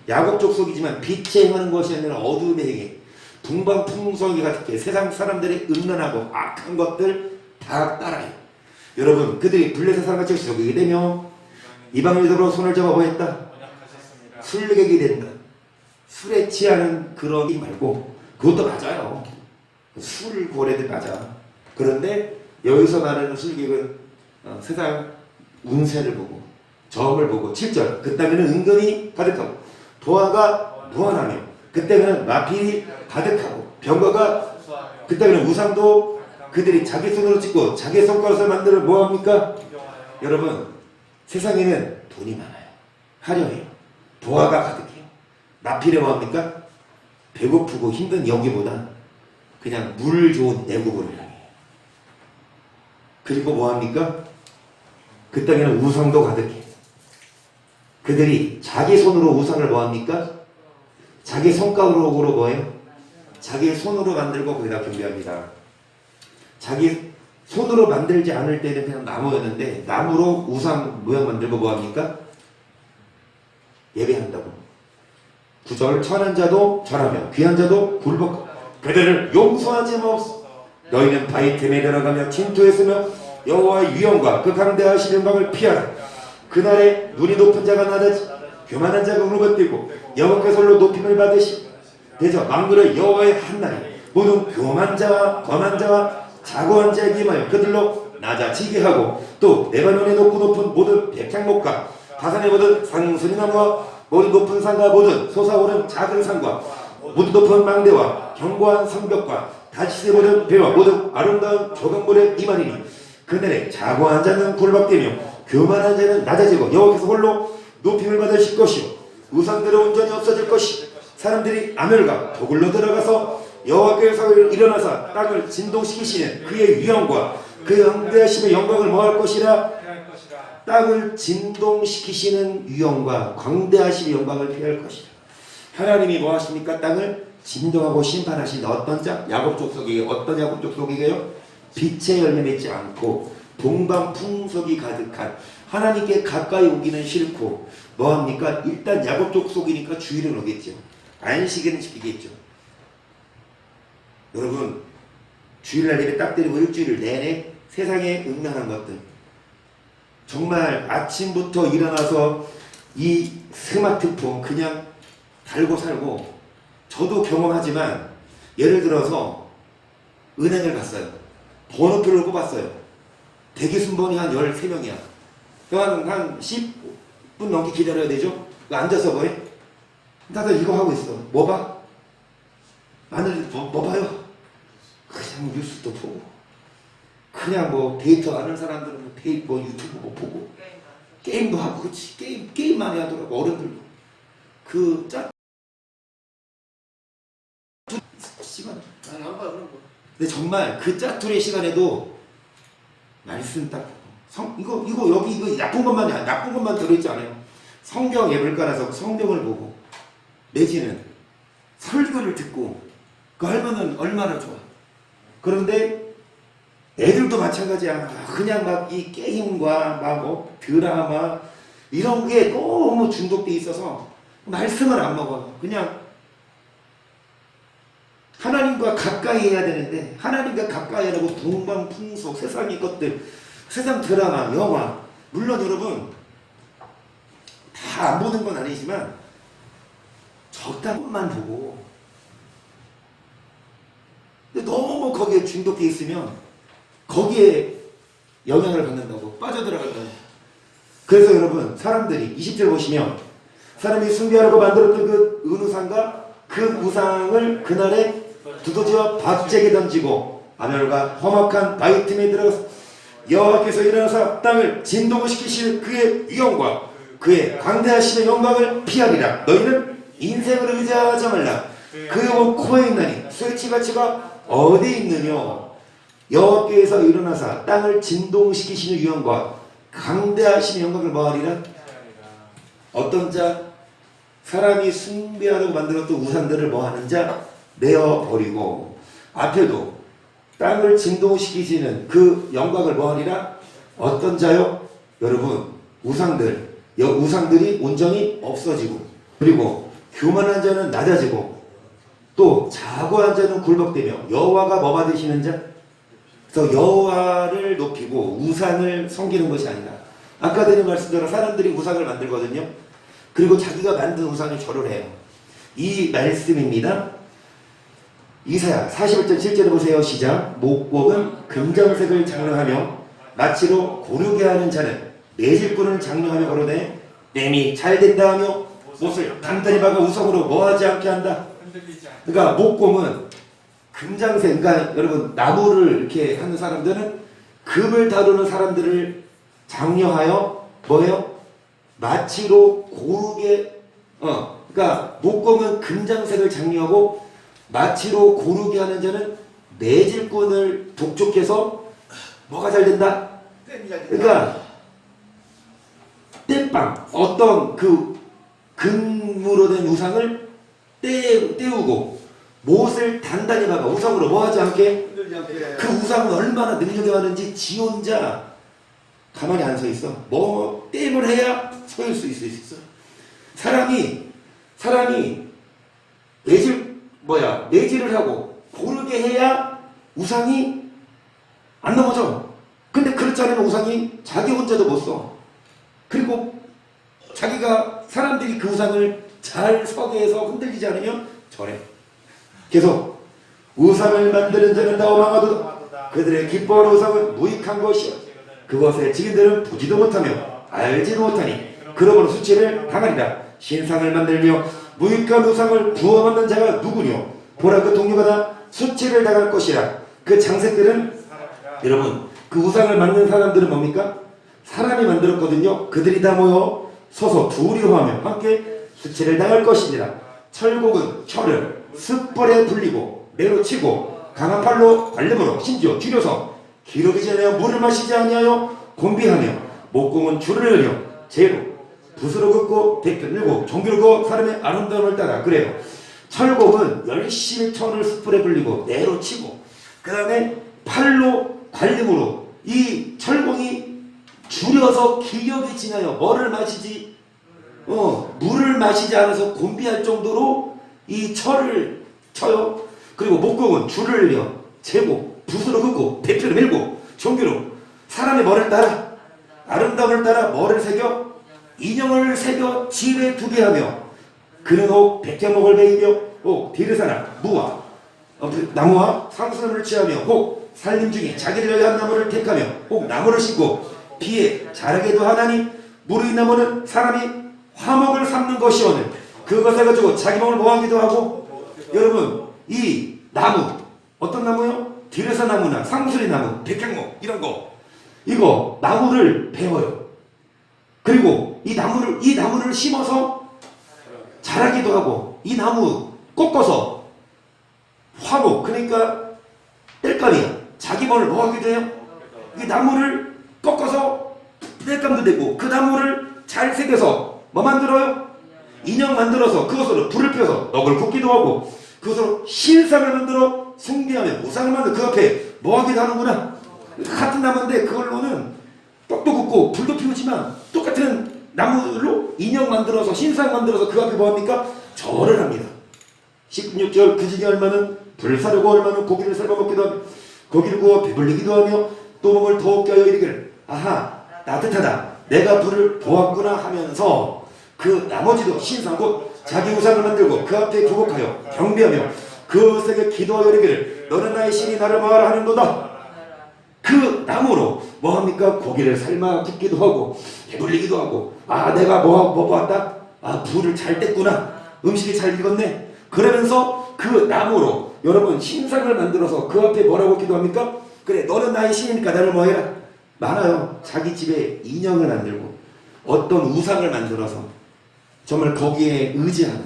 야곱 족속이지만 빛에 행하는 것이 아니라 어두움에 행해. 동방풍속이 가득해. 세상 사람들의 음란하고 악한 것들 다 따라요. 여러분 그들이 블레셋 사람같이 속이게 되며 이방인으로 손을 잡아 보였다. 술객이 된다. 술에 취하는 그런 게 말고 그것도 맞아요. 술 고래들 맞아. 그런데 여기서 말하는 술객은 세상 운세를 보고 점을 보고 7절 그 땅에는 은근히 가득하고 도화가 무한하며 그 땅에는 마필이 가득하고 병거가 그 땅에는 우상도 그들이 자기 손으로 찍고 자기 손가락을 만들어 뭐합니까? 여러분 세상에는 돈이 많아요. 화려해요. 도화가 가득해요. 마필에 뭐합니까? 배고프고 힘든 여기보다 그냥 물 좋은 애국을 향해요. 그리고 뭐합니까? 그 땅에는 우상도 가득해요. 그들이 자기 손으로 우상을 뭐합니까? 자기 손가락으로 뭐예요? 자기 손으로 만들고 거기다 경배합니다. 자기 손으로 만들지 않을 때는 그냥 나무였는데 나무로 우상 모양 만들고 뭐합니까? 예배한다고. 9절 천한 자도 절하며 귀한 자도 굴복 그들을 용서하지 마옵소서. 너희는 바위 틈에 들어가며 진토에 쓰며 여호와의 위엄과 그 강대하신 영광을 피하라. 그날에 눈이 높은 자가 낮아지 교만한 자가 울어버리고 여호와께서 홀로 높임을 받으시 대저 만군의 여호와의 한날에 모든 교만 자와 거만 자와 자고한 자에게 임하여 그들로 낮아지게 하고 또 레바논의 높은 모든 백향목과 바산의 모든 상수리나무와 모든 높은 산과 모든 솟아오른 작은 산과 모든 높은 망대와 견고한 성벽과 다시의 모든 배와 모든 아름다운 조각물에 임하리니 그날에 자고한 자는 굴박되며 교만한 자는 낮아지고 여호와께서 홀로 높임을 받으실 것이요 우상들의 온전히 없어질 것이 사람들이 아멸과 도굴로 들어가서 여호와께서 일어나사 땅을 진동시키시는 그의 위엄과 그의 광대하심의 영광을 뭐할 것이라. 땅을 진동시키시는 위엄과 광대하심의 영광을 피할 것이라. 하나님이 뭐 하십니까? 땅을 진동하고 심판하신 어떤 자? 야곱 족속에게. 어떤 야곱 족속에게요? 빛의 열매 맺지 않고 동방풍속이 가득한 하나님께 가까이 오기는 싫고 뭐합니까? 일단 야곱 족속이니까 주의를 오겠죠. 안식일은 지키겠죠. 여러분 주일날 예배 딱 드리고 일주일 내내 세상에 음란한 것들 정말 아침부터 일어나서 이 스마트폰 그냥 달고 살고 저도 경험하지만 예를 들어서 은행을 갔어요. 번호표를 뽑았어요. 대기순번이 한 13명이야. 한 10분 넘게 기다려야 되죠? 앉아서 뭐해? 나도 이거 하고 있어. 뭐 봐? 마늘 뭐 봐요? 그냥 뉴스도 보고 그냥 뭐 데이터 아는 사람들은 뭐 유튜브 뭐 보고 게임도 하고, 그치? 게임 많이 하더라고, 어른들도. 그 시간. 난안 봐, 그런 거. 근데 정말 그 짜투리의 시간에도 말씀 딱 이거 여기 이거 나쁜 것만 들어있지 않아요. 성경 앱을 깔아서 성경을 보고 내지는 설교를 듣고 그 하면은 얼마나 좋아. 그런데 애들도 마찬가지야. 그냥 막 이 게임과 막 뭐 드라마 이런 게 너무 중독돼 있어서 말씀을 안 먹어요. 그냥 하나님과 가까이 해야 되는데 하나님과 가까이 하려고 동방풍속 세상의 것들, 세상 드라마, 영화, 물론 여러분 다 안 보는 건 아니지만 적당히만 보고, 근데 너무 거기에 중독돼 있으면 거기에 영향을 받는다고 빠져들어간다. 그래서 여러분 사람들이 20절 보시면 사람이 숭배하라고 만들었던 그 은우상과 그 우상을 그날에 두더지와 박제게 던지고 아벨과 험악한 바위 틈에 들어가서 여호와께서 일어나사 땅을 진동을 시키시는 그의 위엄과 그의 광대하심의 영광을 피하리라. 너희는 인생을 의지하지 말라. 그의 온 코에 있나니 쇠치가치가 어디 있느냐. 여호와께서 일어나사 땅을 진동시키시는 위엄과 강대하심의 영광을 뭐하리라. 어떤 자? 사람이 숭배하려고 만들었던 우상들을 뭐하는 자? 내어버리고 앞에도 땅을 진동시키시는 그 영광을 뭐하리라? 어떤 자요? 여러분 우상들이 온전히 없어지고, 그리고 교만한 자는 낮아지고, 또 자고한 자는 굴복되며 여호와가 뭐 받으시는 자? 그래서 여호와를 높이고 우상을 섬기는 것이 아니라, 아까 드린 말씀대로 사람들이 우상을 만들거든요. 그리고 자기가 만든 우상을 절을 해요. 이 말씀입니다. 이사야 41장 7절에 보세요. 시작. 목곡은 금장색을 장려하며 마치로 고르게 하는 자는 매질꾼을 장려하며 거로되 땜이 잘 된다 하며 못을 단단히 박아 우상으로 뭐하지 않게 한다. 그러니까 목공은 금장색, 그러니까 여러분 나무를 이렇게 하는 사람들은 금을 다루는 사람들을 장려하여 뭐예요? 마치로 고르게, 그러니까 목공은 금장색을 장려하고 마치로 고르게 하는 자는 매질꾼을 독촉해서 뭐가 잘 된다? 그러니까 땜빵, 어떤 그 금으로 된 우상을 떼우고 못을 단단히 박아 우상으로 뭐하지 않게. 그 우상은 얼마나 능력이 많은지 지 혼자 가만히 안 서 있어. 뭐 땜을 해야 서일 수 있어. 사람이 매질을 하고 고르게 해야 우상이 안 넘어져. 근데 그렇지 않으면 우상이 자기 혼자도 못 써. 그리고 자기가 사람들이 그 우상을 잘 서게 해서 흔들리지 않으면 절해. 계속 우상을 만드는 자는 다 망하도다. 그들의 기뻐하는 우상은 무익한 것이요 그것의 증인들은 보지도 못하며 알지도 못하니 그러므로 수치를 당하리라. 신상을 만들며 무익한 우상을 부어 만든 자가 누구뇨. 보라 그 동료가 다 수치를 당할 것이라. 그 장색들은 여러분 그 우상을 만든 사람들은 뭡니까? 사람이 만들었거든요. 그들이 다 모여 서서 두려워하며 함께 수치를 당할 것이니라. 철곡은 철을 숯불에 불리고 매로 치고 강한 팔로 발림으로 심지어 줄여서 기록이지 아니하여 물을 마시지 아니하여 곤비하며 목공은 줄을 내려 재로 붓으로 긋고 대표 밀고 종기를 그어 사람의 아름다움을 따라. 그래요. 철곡은 열심히 천을 숯불에 불리고 매로 치고 그 다음에 팔로 관림으로 이 철공이 줄여서 기력이 지나요. 뭐를 마시지? 물을 마시지 않아서 곤비할 정도로 이 철을 쳐요. 그리고 목공은 줄을 내려 재고 붓으로 긋고 대표를 밀고 종기로 사람의 뭐를 따라 아름다움을 따라 뭐를 새겨? 인형을 새겨 집에 두게 하며 그는 혹 백향목을 베이며 혹 디르사나 무와 나무와 상수를 취하며 혹 살림 중에 자기를 위한 나무를 택하며 혹 나무를 심고 비에 자라게도 하나니 무르익나무는 사람이 화목을 삼는 것이오늘 그것을 가지고 자기 몸을 보호하기도 하고. 여러분 이 나무 어떤 나무요? 디르사 나무나 상수리 나무, 백향목 이런 거 이거 나무를 베어요. 그리고 이 나무를 심어서 자라기도 하고, 이 나무 꺾어서 화목, 그러니까 땔감이야. 자기 bon을 뭐 하기도 해요? 이 나무를 꺾어서 땔감도 되고, 그 나무를 잘 새겨서 뭐 만들어요? 인형 만들어서 그것으로 불을 피워서 떡을 굽기도 하고, 그것으로 신상을 만들어 숭배하며 우상을 만들어 그 앞에 뭐 하기도 하는구나. 같은 나무인데 그걸로는 떡도 굽고 불도 피우지만 똑같은 나무로 인형 만들어서 신상 만들어서 그 앞에 뭐 합니까? 절을 합니다. 16절 그 중에 얼마는 불을 사려고 얼마는 고기를 삶아 먹기도 하며 고기를 구워 배불리기도 하며 또 몸을 더욱 껴여 이르기를 아하 따뜻하다 내가 불을 보았구나 하면서 그 나머지도 신상 곧 자기 우상을 만들고 그 앞에 굴복하여 경배하며 그것에게 기도하여 이르기를 너는 나의 신이 나를 뭐하라 하는도다. 그 나무로 뭐합니까? 고기를 삶아 굽기도 하고 배불리기도 하고 아 내가 뭐 보았다? 아 불을 잘 뗐구나. 음식이 잘 익었네. 그러면서 그 나무로 여러분 신상을 만들어서 그 앞에 뭐라고 기도합니까? 그래 너는 나의 신이니까 나를 뭐해라. 많아요. 자기 집에 인형을 만들고 어떤 우상을 만들어서 정말 거기에 의지하는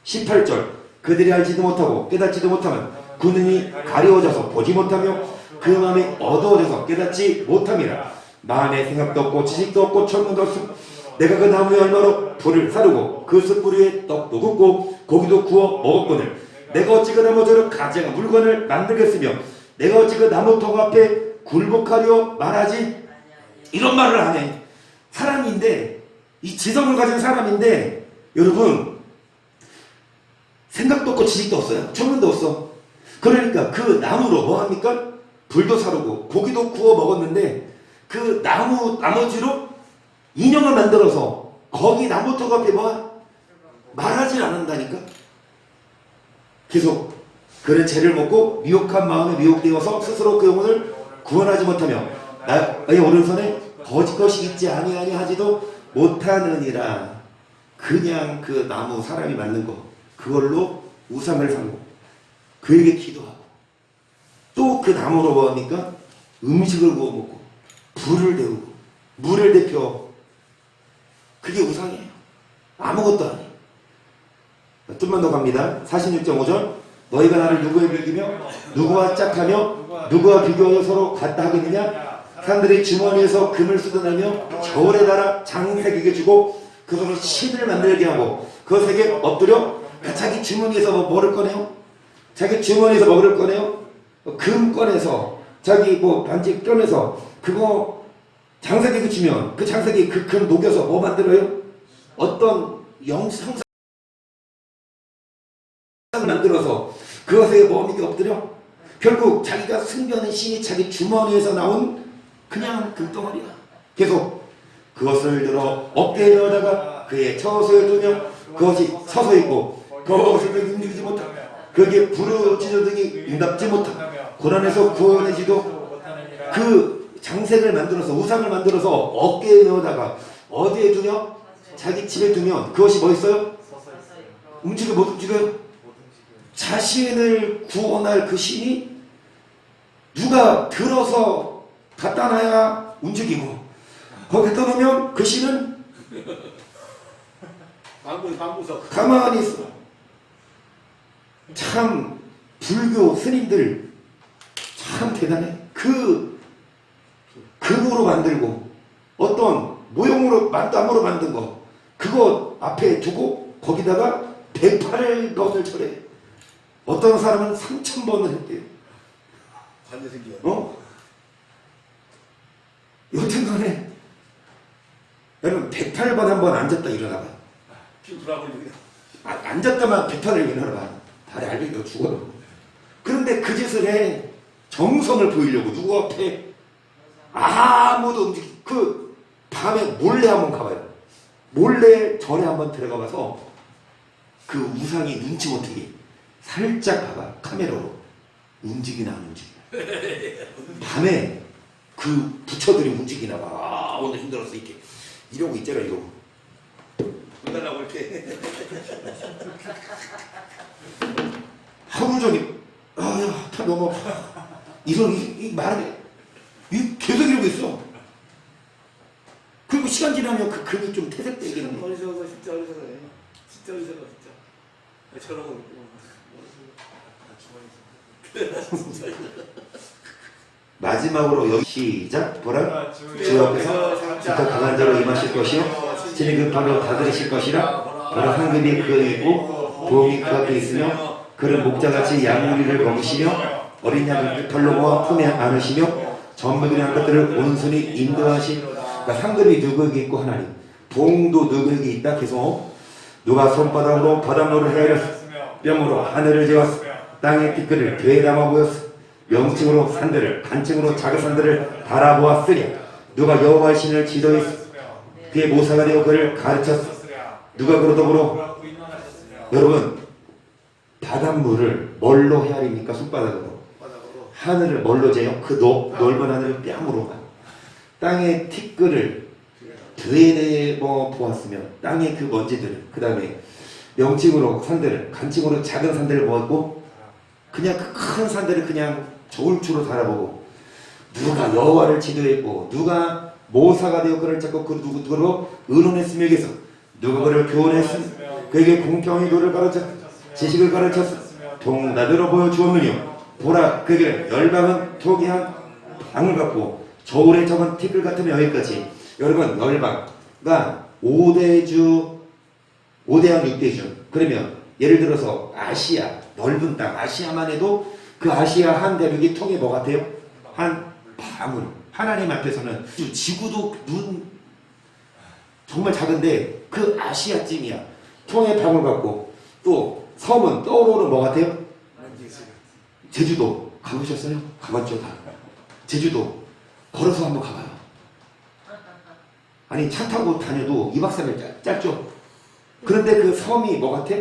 18절 그들이 알지도 못하고 깨닫지도 못하면 그 눈이 가려워져서 보지 못하며 그 마음이 어두워져서 깨닫지 못함이라. 마음의 생각도 없고 지식도 없고 철문도 없음. 내가 그 나무에 얼마로 불을 사르고 그 숯불 위에 떡도 굽고 고기도 구워 먹었거늘 내가 어찌 그 나무저로 가증한 물건을 만들겠으며 내가 어찌 그 나무통 앞에 굴복하려 말하지. 이런 말을 하네. 사람인데 이 지성을 가진 사람인데 여러분 생각도 없고 지식도 없어요. 철문도 없어. 그러니까 그 나무로 뭐합니까? 불도 사르고 고기도 구워 먹었는데 그 나머지로 인형을 만들어서 거기 나무통 앞에 말하지 않는다니까. 계속 그는 죄를 먹고 미혹한 마음에 미혹되어서 스스로 그 영혼을 구원하지 못하며 나의 오른손에 거짓 것이 있지 아니하니 하지도 못하느니라. 그냥 그 나무 사람이 만든 거 그걸로 우상을 삼고 그에게 기도하고 또 그 나무로 뭐합니까? 음식을 구워 먹고 불을 데우고 물을 데펴. 그게 우상이에요. 아무것도 아니에요. 좀만 더 갑니다. 46.5절 너희가 나를 누구에 비기며 누구와 짝하며 누구와 비교하여 서로 같다 하겠느냐. 사람들이 주머니에서 금을 쏟아내며 저울에 달아 장색에게 주고 그 손으로 신을 만들게 하고 그것에게 엎드려 자기 주머니에서 뭐를 꺼내요? 자기 주머니에서 뭐를 꺼내요? 금 꺼내서 자기 반지 꺼내서 그거 장색에게 주면 그 장색이 그 금 녹여서 뭐 만들어요? 어떤 형상을 만들어서 그것에 몸이 엎드려 결국 자기가 승려하는 신이 자기 주머니에서 나온 그냥 금덩어리야. 계속 그것을 들어 어깨에 넣어다가 그의 처소에 두며 그것이 서서 있고 그것을 움직이지 못하며 그게 부르짖어 등이 응답지 못하며 고난에서 구원해지도 그 장색을 만들어서 우상을 만들어서 어깨에 넣어다가 어디에 두며 자기 집에 두면 그것이 뭐 있어요? 움직여 못 움직여요? 자신을 구원할 그 신이 누가 들어서 갖다 놔야 움직이고 거기 갖다 놓으면 그 신은 방구석 가만히 있어. 참 불교 스님들 참 대단해. 그 금으로 만들고 어떤 모형으로 나무로 만든 거 그거 앞에 두고 거기다가 108번을 절해. 어떤 사람은 3000번을 했대요. 반대 생겨. 여튼간에 여러분 108번 한번 앉았다 일어나봐. 피 돌아버리고 앉았다만 108을 일어나봐. 다리 알배기가 죽어요. 그런데 그 짓을 해. 정성을 보이려고 누구 앞에 아무도 그 밤에 몰래 한번 가봐요. 몰래 절에 한번 들어가봐서 그 우상이 눈치 못 채게 살짝 봐봐. 카메라로 움직이나 안 움직이나. 밤에 그 부처들이 움직이나 봐. 아, 오늘 힘들었어 이렇게 이러고 있잖아. 이러고 돈 달라고 이렇게 하루 종일 아야 다 넘어 이 말해 이 계속 이러고 있어. 그리고 시간 지나면 그 금이 좀 퇴색되겠네. 어리석어서 진짜 어리석어요. 진짜 어리석어 진짜. 저런 마지막으로 여기 시작. 보라. 주 앞에서 진짜 강한 자로 임하실 것이요 진의 급함을 다 들으실 것이라. 보라 황금이 그에 있고 보험이 그 앞에 있으며 그는 목자같이 양무리를 먹이시며 어린 양을 털로 모아 품에 안으시며 전부들의 것들을 온순히 인도하시. 그러니까 상급이 누구에게 있고 하나님, 봉도 누구에게 있다. 계속 누가 손바닥으로 바닷물을 헤아렸어. 뺨으로 하늘을 재웠어. 땅의 티끌을 배에 담아 보였어. 명칭으로 산들을 간칭으로 작은 산들을 바라보았으랴. 누가 여호와의 신을 지도했어. 그의 모사가 되어 그를 가르쳤어. 누가 그로 더불어. 여러분, 바닷물을 뭘로 헤아립니까? 손바닥으로. 하늘을 뭘로 재요? 그 넓은 하늘을 뺨으로. 땅의 티끌을 되뇌 보았으며 땅의 그 먼지들을, 그 다음에 명칭으로 산들을, 간칭으로 작은 산들을 보았고, 그냥 그 큰 산들을 그냥 저울추로 달아보고, 누가 여호와를 지도했고 누가 모사가 되어 그를 찾고 그 누구로 의논했으며 여기서 누가 그를 교훈했으며 그에게 공평히 도를 가르쳤어. 지식을 가르쳤어. 동나들어 보여주었느냐. 보라 그에게 열방은 토기한 방을 갖고 저울에 적은 티끌 같으며. 여기까지. 여러분, 열방가 5대주 5대양 6대주. 그러면 예를 들어서 아시아 넓은 땅 아시아만 해도 그 아시아 한 대륙이 통에 뭐 같아요? 한 방울. 하나님 앞에서는 지구도 눈 정말 작은데 그 아시아쯤이야. 통에 방울 같고. 또 섬은 떠오르는 뭐 같아요? 제주도 가보셨어요? 가봤죠 다. 제주도 걸어서 한번 가봐요. 아니 차 타고 다녀도 2박 3일 짧죠? 그런데 그 섬이 뭐 같아?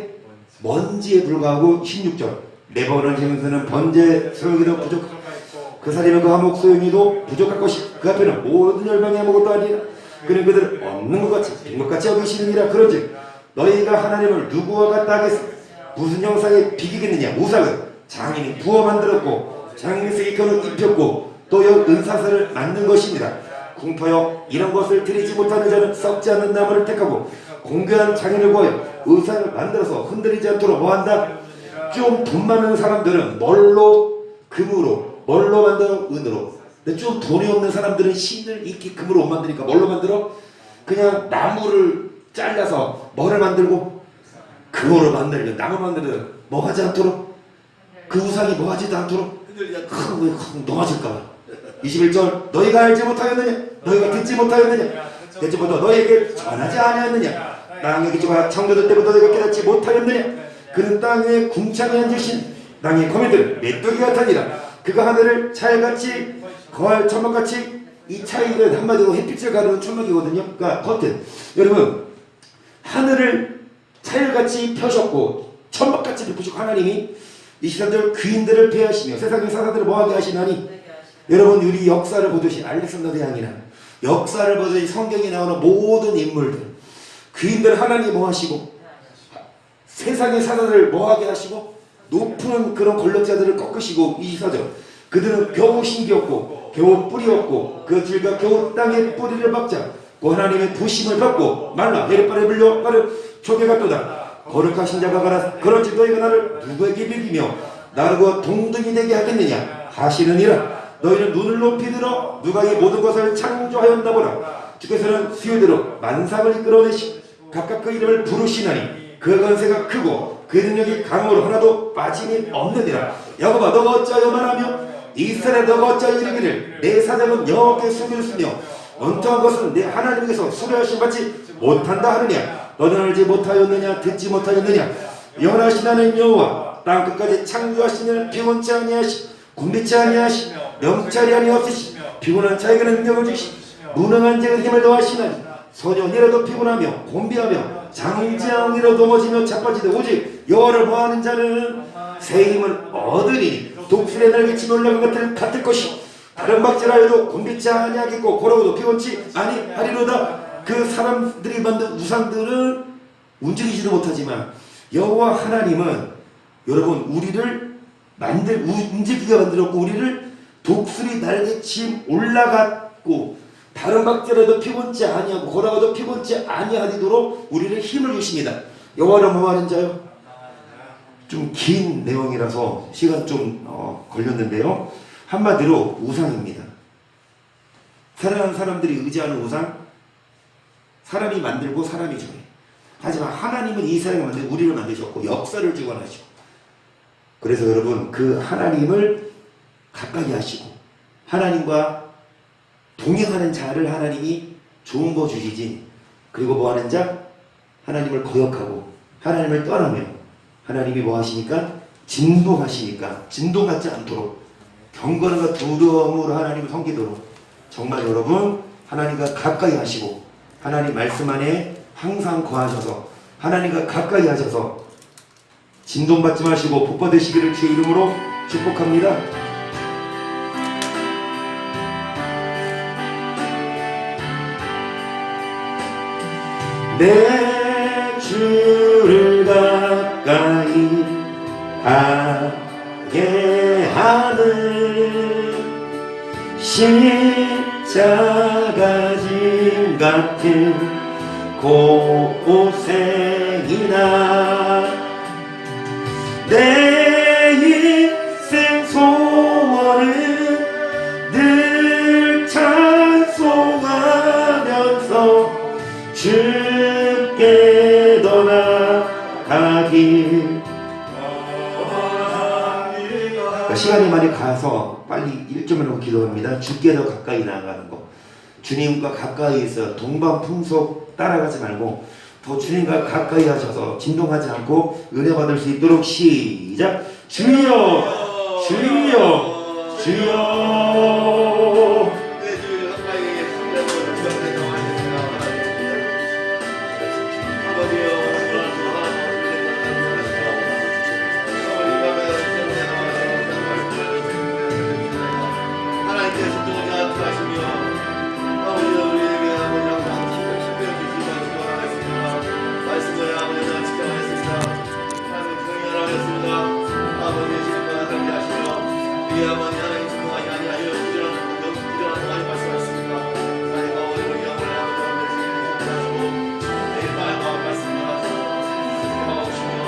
먼지에 불과하고 16절 네 번을 지면서는 번제 소용이도 부족하고 그 살이면 그 화목 소용이도 부족할 것이 그 앞에는 모든 열방이 아무것도 아니라 그는 그들 없는 것 같이 빈 것 같이 여기시느니라. 그런즉 너희가 하나님을 누구와 같다 하겠어? 무슨 형상에 비기겠느냐. 우상은 장인이 부어 만들었고 장인이 세기권을 입혔고 또 은사슬을 만든 것입니다. 궁파여 이런 것을 드리지 못하는 자는 썩지 않는 나무를 택하고 공개한 장인을 구하여 의상을 만들어서 흔들리지 않도록 뭐한다? 좀 돈 많은 사람들은 뭘로? 금으로. 뭘로 만들어? 은으로. 근데 좀 돈이 없는 사람들은 신을 이렇게 금으로 못 만드니까 뭘로 만들어? 그냥 나무를 잘라서 뭐를 만들고? 금으로 만들면 나무 만들면 뭐 하지 않도록? 그 우상이 뭐 하지도 않도록? 넘어질까봐. 21절 너희가 알지 못하였느냐? 너희가 듣지 못하였느냐? 대체부터 너희에게 전하지 아니하였느냐? 땅의 기초가 창조될 때부터 너희가 깨닫지 못하였느냐? 그는 땅에 궁창에 앉으신 땅의 거민들 메뚜기 같으니라. 그가 하늘을 찰같이 거할 천막같이. 이 차이는 한마디로 햇빛을 가르는 천막이거든요. 그러니까 커튼. 여러분, 하늘을 찰같이 펴셨고 천막같이 펴주시고 하나님이 이 시간들 귀인들을 폐하시며 세상의 사사들을 뭐하게 하시나니. 여러분, 우리 역사를 보듯이 알렉산더 대왕이나 역사를 보듯이 성경에 나오는 모든 인물들 귀인들 하나님이 뭐 하시고 세상의 사사들을 뭐하게 하시고 높은 그런 권력자들을 꺾으시고. 24절 그들은 겨우 신기었고 겨우 뿌리였고 그 질과 겨우 땅에 뿌리를 박자 그 하나님의 부심을 받고 말라 내리빨에 불려 나를 초계같도다. 거룩하신 자가 가라. 그런즉 너희가 나를 누구에게 빌기며 나르고 동등이 되게 하겠느냐 하시느니라. 너희는 눈을 높이 들어 누가 이 모든 것을 창조하였나 보라. 주께서는 수요대로 만상을 이끌어내시 각각 그 이름을 부르시나니 그 권세가 크고 그 능력이 강으로 하나도 빠짐이 없느니라. 야곱아 너가 어찌하여 말하며 이스라엘 너가 어찌하여 이르기를 내 사장은 여호와께 속였으며 원통한 것은 내 하나님께서 수료하심 받지 못한다 하느냐. 너는 알지 못하였느냐 듣지 못하였느냐. 영원하신 하나님 여호와 땅 끝까지 창조하시는 피곤치 아니하시 곤비치 아니하시 명찰이 아니없으시 피곤한 자에게 능력을 주시 무능한 자에게 힘을 더하시나니 소년이라도 피곤하며 곤비하며 장장이라도 넘어지며 자빠지되 오직 여호와를 모하는 자는 새 힘을 얻으니 독수리의 날개치 올라간 것들 같을 것이 다른 박질하여도 곤비치 아니하겠고 고라고도 피곤치 아니하리로다. 그 사람들이 만든 우상들은 움직이지도 못하지만 여호와 하나님은 여러분 우리를 움직이게 만들었고 우리를 독수리 날개치 올라갔고 다른 박제라도 피곤치 아니하고 걸어가도 피곤치 아니하리도록 우리를 힘을 주십니다. 여호와를 뭐하는 자요? 좀 긴 내용이라서 시간 좀 걸렸는데요. 한마디로 우상입니다. 사랑하는 사람들이 의지하는 우상, 사람이 만들고 사람이 정해. 하지만 하나님은 이 세상을 만들고 우리를 만드셨고 역사를 주관하시고, 그래서 여러분 그 하나님을 가까이 하시고 하나님과 동행하는 자를 하나님이 좋은 거 주시지, 그리고 뭐하는 자? 하나님을 거역하고 하나님을 떠나며 하나님이 뭐 하시니까? 진동하시니까 진동하지 않도록 경건함과 두려움으로 하나님을 섬기도록 정말 여러분 하나님과 가까이 하시고 하나님 말씀 안에 항상 거하셔서 하나님과 가까이 하셔서 진동받지 마시고 복 받으시기를 주의 이름으로 축복합니다. 내 주를 가까이 하게 하는 십자가 짐 같은 고생이나 내 인생 소원은 늘 찬송하면서 주께 떠나가길. 시간이 많이 가서 빨리 1점을 기도합니다. 주께 더 가까이 나아가는 거. 주님과 가까이 있어 동방풍속 따라가지 말고 더 주님과 가까이 하셔서 진동하지 않고 은혜 받을 수 있도록 시작. 주여 주여 주여. 내 주를 가까이 한다고 주한테 나와있습니다. 아버지여, 하나님께서 동자 하시며 아버지여 우리에게 아버지 항상 신경 주시고 하겠습니다. 말씀을 아버지가 지켜가겠습니다. 하나님 경연하겠습니다. 아버지 신과 함께 하시며 우리 아버지